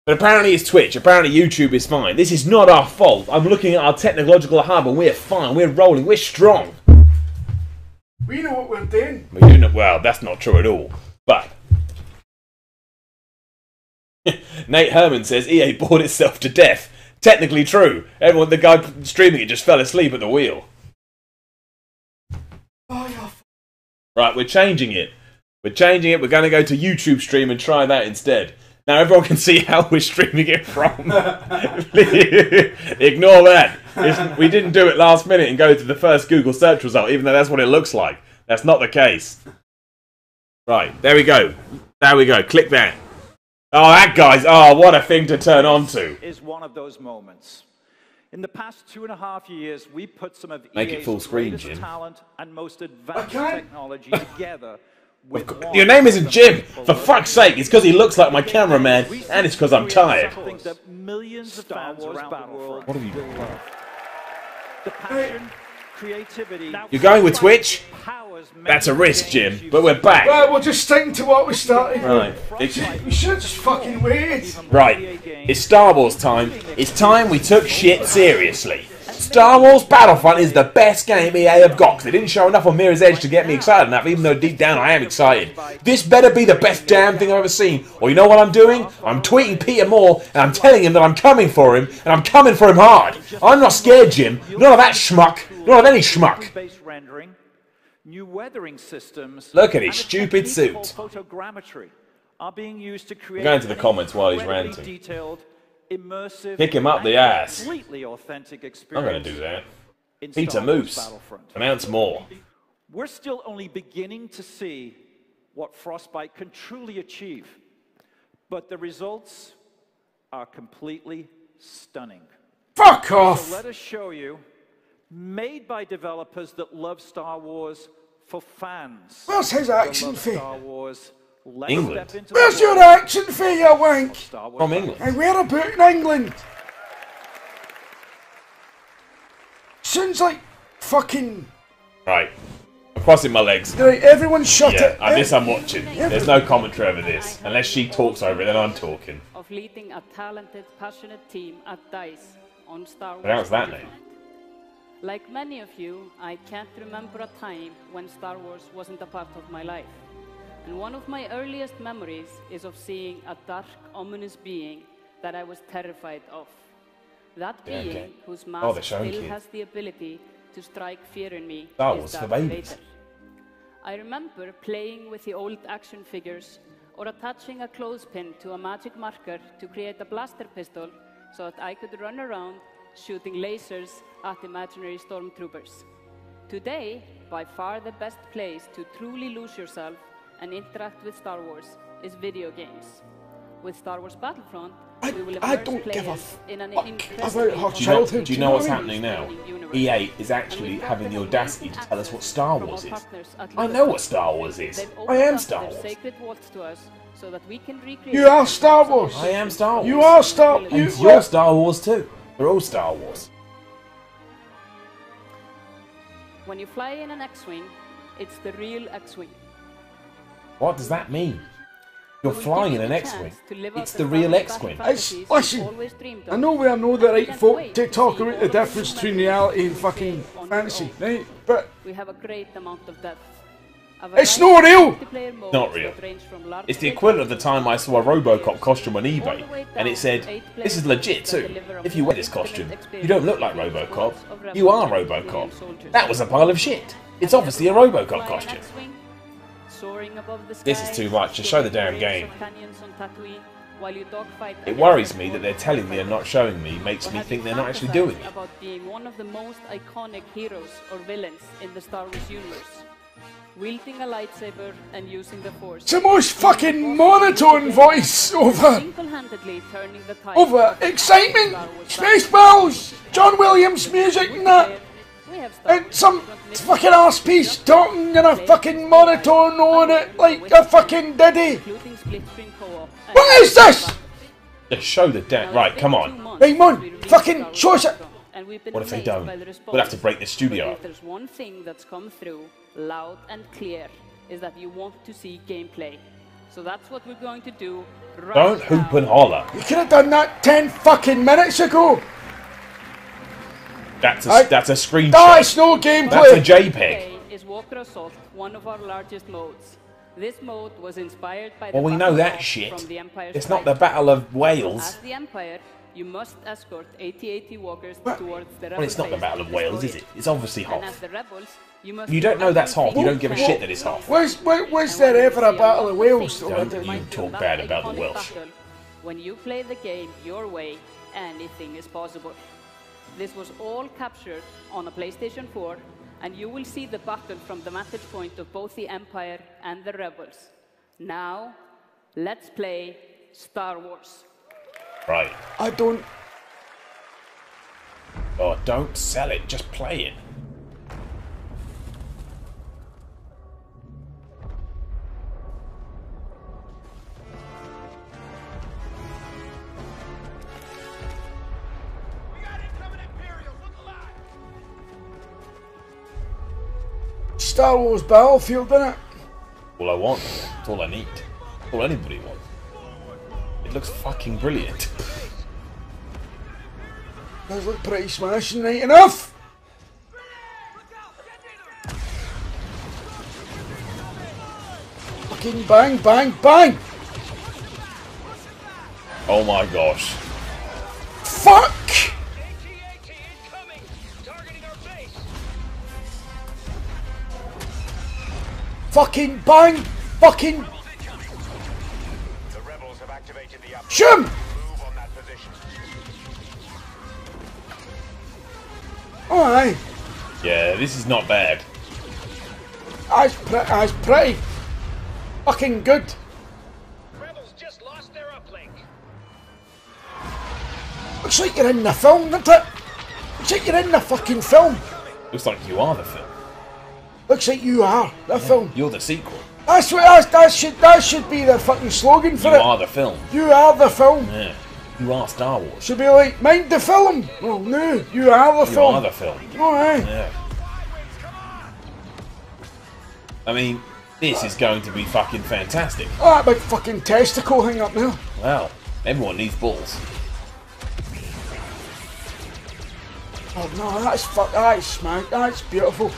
But apparently it's Twitch. Apparently YouTube is fine. This is not our fault. I'm looking at our technological hub and we're fine. We're rolling. We're strong. We know what we're doing. Well, that's not true at all. But... Nate Herman says EA bored itself to death. Technically true. The guy streaming it just fell asleep at the wheel. Right, we're changing it. We're changing it. We're going to go to YouTube stream and try that instead. Now everyone can see how we're streaming it from. Ignore that. We didn't do it last minute and go to the first Google search result, even though that's what it looks like. That's not the case. Right, there we go. There we go. Click that. Oh, that guy's... Oh, what a thing to turn on to. Is one of those moments. In the past 2.5 years, we put some of Make it full EA's screen, greatest Jim. talent and most advanced technology together. Your name isn't Jim. For fuck's sake, it's because he looks like my cameraman, and it's because I'm tired. That millions of fans around the world What have you will love. The passion, creativity. You're going with Twitch? That's a risk, Jim, but we're back. Well, we're just sticking to what we started. Right. We should have just fucking waited. Right. It's Star Wars time. It's time we took shit seriously. Star Wars Battlefront is the best game EA have got, because they didn't show enough on Mirror's Edge to get me excited enough, even though deep down I am excited. This better be the best damn thing I've ever seen. Or you know what I'm doing? I'm tweeting Peter Moore, and I'm telling him that I'm coming for him, and I'm coming for him hard. I'm not scared, Jim. None of that schmuck. None of any schmuck. New weathering systems. Look at his stupid suit. Photogrammetry are being used to create. Go into the comments while he's ranting. Detailed, immersive, Kick him up the ass. completely authentic I'm experience. going to do that. in Peter Star Wars Moose. Battlefront. Announce more. We're still only beginning to see what Frostbite can truly achieve, but the results are completely stunning. Fuck off! So let us show you, made by developers that love Star Wars for fans. Where's his action fee? Star Wars. Let's England. step into Where's the your world action fee, you wank? From England. And where about in England? Sounds like fucking... Right. I'm crossing my legs. Right, everyone shut it. This I'm watching. There's no commentary over this. Unless she talks over it, then I'm talking. Of leading a talented, passionate team at DICE on Star Wars. Pronounce that name. Like many of you, I can't remember a time when Star Wars wasn't a part of my life. And one of my earliest memories is of seeing a dark, ominous being that I was terrified of. That being, whose mask still has the ability to strike fear in me, is Darth Vader. I remember playing with the old action figures or attaching a clothespin to a magic marker to create a blaster pistol so that I could run around shooting lasers at imaginary stormtroopers. Today, by far the best place to truly lose yourself and interact with Star Wars is video games. With Star Wars Battlefront, we will I immerse don't give a players in an fuck incredibly about her childhood. Do you know what's happening now? EA is actually having the audacity to tell us what Star Wars is. I know what Star Wars is. I am Star Wars. Sacred vaults to us so that we can recreate. You are Star Wars. I am Star Wars. You are Star Wars. And you're Star Wars too. We're all Star Wars. When you fly in an X-Wing, it's the real X-Wing. What does that mean? You're We'll flying give in you an the X-Wing. chance to live It's out the the real Star Wars X-Wing. fantasies you've Listen, always dreamed I of. know we are no the right Can't folk wait to to talk see about all the of difference the between moments reality and you fucking create on your fantasy, own. right? But We have a great amount of depth. it's not real. Not real. It's the equivalent of the time I saw a Robocop costume on eBay, and it said, "This is legit too. If you wear this costume, you don't look like Robocop. You are Robocop." That was a pile of shit. It's obviously a Robocop costume. This is too much. Just show the damn game. It worries me that they're telling me and not showing me, makes me think they're not actually doing it. About being one of the most iconic heroes or villains in the Star Wars universe. Wielding a lightsaber and using the Force. it's the most fucking monotone voice over Single-handedly turning the tide over excitement, Spaceballs, John Williams music and that, and some fucking arse piece talking in a fucking monotone on it like a fucking ditty. What is this? Just show the damn. Right, come on. Right, on, fucking show us it. What if they don't? We'll have to break the studio If up. there's one thing that's come through loud and clear is that you want to see gameplay. So that's what we're going to do right Don't hoop and holler. You could have done that 10 fucking minutes ago. That's a screenshot. That's no gameplay. That's a JPEG. Today is Walker Assault, one of our largest modes. This mode was inspired by the Well, we know Battle that Map shit. from the Empire It's not the Strikes Battle of Back. Wales. As the Empire, you must escort AT-AT walkers towards the Rebel Well, it's not the base Battle of and Wales, destroy is it? It's obviously And as Hoth. the rebels, you must You don't do know that's Hoth. You everything don't give a you shit can that it's Hoth. Was there ever a Battle of Wales? Don't you talk bad about the iconic Welsh. battle. When you play the game your way, anything is possible. This was all captured on a PlayStation 4, and you will see the battle from the vantage point of both the Empire and the Rebels. Now, let's play Star Wars. Right. I don't. Oh, don't sell it. Just play it. Star Wars Battlefield, innit? All I want. It's all I need. All anybody wants. It looks fucking brilliant. Does look pretty smashing, right enough? Fucking bang, bang, bang! Oh my gosh. Fuck! Fucking bang! Fucking... Shoot him! Alright. Yeah, this is not bad. That's pretty fucking good. Rebels just lost their uplink. Looks like you're in the film, doesn't it? Looks like you're in the fucking film. Looks like you are the film. Looks like you are the film. You're the sequel. That's what that should be the fucking slogan for You it. are the film. You are the film. Yeah. You are Star Wars. Should be like, mind the film. Oh no, you are the You film. are the film. Alright. Yeah. I mean, this is going to be fucking fantastic. Oh, that big fucking testicle thing up there. Well, everyone needs balls. Oh no, that's smack. That's beautiful.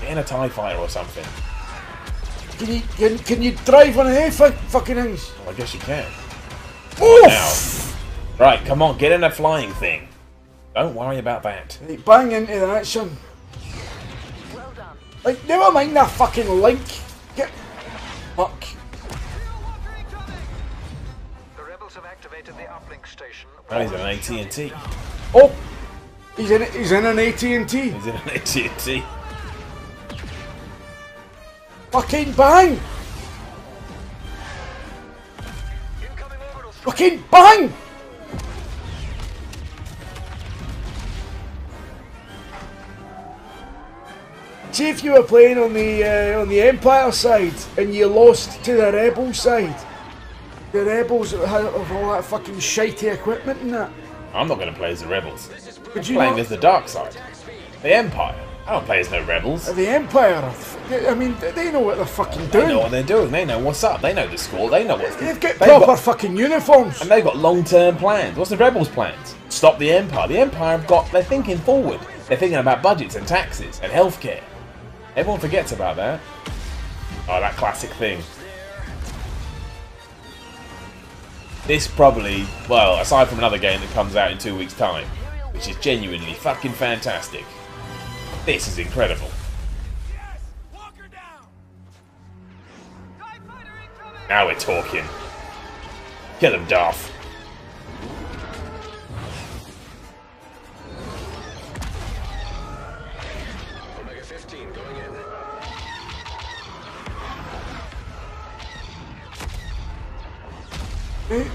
Get in a TIE fighter or something. Can you drive on any fucking things? Well, I guess you can. Oof! Now, right, come on, get in a flying thing. Don't worry about that. Right, bang into that, son. Like, never mind that fucking link. Get... Fuck. The rebels have activated the uplink station. Well, he's in an AT&T. Oh! He's in an AT&T. He's in an AT&T. Fucking bang! Fucking bang! See if you were playing on the Empire side and you lost to the Rebel side. The Rebels have all that fucking shitey equipment and that. I'm not going to play as the Rebels. Would I'm you playing not? as the dark side. The Empire. I don't play as no Rebels. The Empire, I mean, they know what they're fucking doing. They know what they're doing. They know what's up. They know the score. They know what's... They've got proper fucking uniforms. And they've got long-term plans. What's the Rebels' plans? Stop the Empire. The Empire have got... They're thinking forward. They're thinking about budgets and taxes and healthcare. Everyone forgets about that. Oh, that classic thing. This probably... Well, aside from another game that comes out in 2 weeks' time, which is genuinely fucking fantastic. This is incredible. Now we're talking. Kill him, Darth. Omega 15 going in. Hey.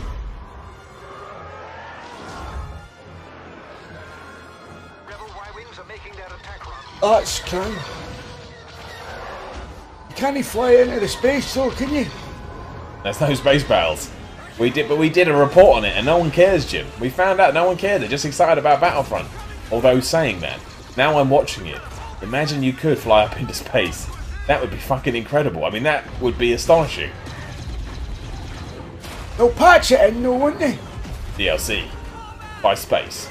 Rebel Y-Wings are making their attack run. That's kind. You can't fly into the space though, can you? There's no space battles. We did a report on it, and no one cares, Jim. We found out no one cared. They're just excited about Battlefront. Although saying that, now I'm watching it. Imagine you could fly up into space. That would be fucking incredible. I mean, that would be astonishing. They'll patch it in, though, won't they? DLC by space.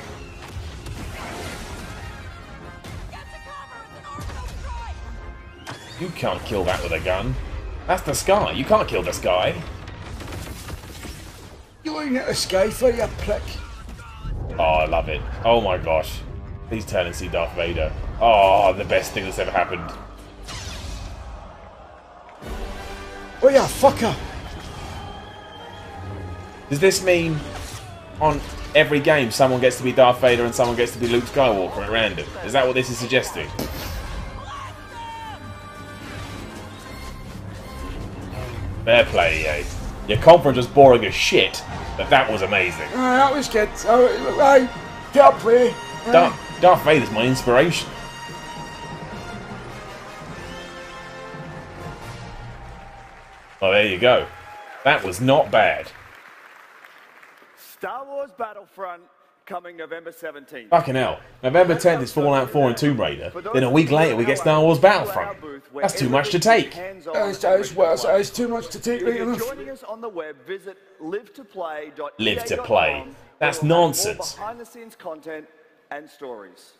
You can't kill that with a gun. That's the sky. You can't kill the sky. You're looking at the sky for you prick. Oh, I love it. Oh my gosh. Please turn and see Darth Vader. Oh, the best thing that's ever happened. Oh yeah, fucker. Does this mean on every game someone gets to be Darth Vader and someone gets to be Luke Skywalker at random? Is that what this is suggesting? Fair play, EA. Your conference was boring as shit, but that was amazing. That was good. I get up play. Darth Vader's my inspiration. Oh, there you go. That was not bad. Star Wars Battlefront coming November 17th. Fucking hell. November 10th is Fallout 4 and Tomb Raider. Then a week later we get Star Wars Battlefront. That's too much to take. That is too much to take right enough. Joining us on the web, visit livetoplay.ea.com. Live to play. That's nonsense. Behind the scenes content and stories.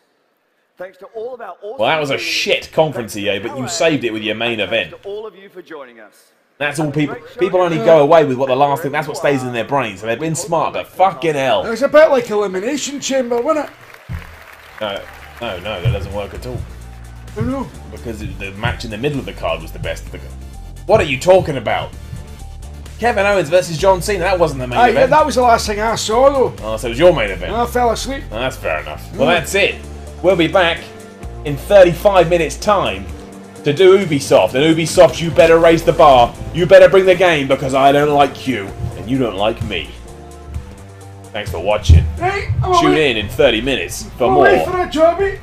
Thanks to all of our awesome Well, that was a shit conference, EA, but you saved it with your main event. to all of you for joining us. That's all people only go away with what the last thing, that's what stays in their brains. So they've been smart, but fucking hell. It was a bit like Elimination Chamber, wasn't it? No, that doesn't work at all. I know. Because the match in the middle of the card was the best. What are you talking about? Kevin Owens versus John Cena, that wasn't the main event. Yeah, that was the last thing I saw though. Oh, so it was your main event. I fell asleep. Oh, that's fair enough. Well, that's it. We'll be back in 35 minutes' time to do Ubisoft. And Ubisoft, you better raise the bar. You better bring the game because I don't like you and you don't like me. Thanks for watching. Hey, Tune in 30 minutes for I'm more. away for a jobby.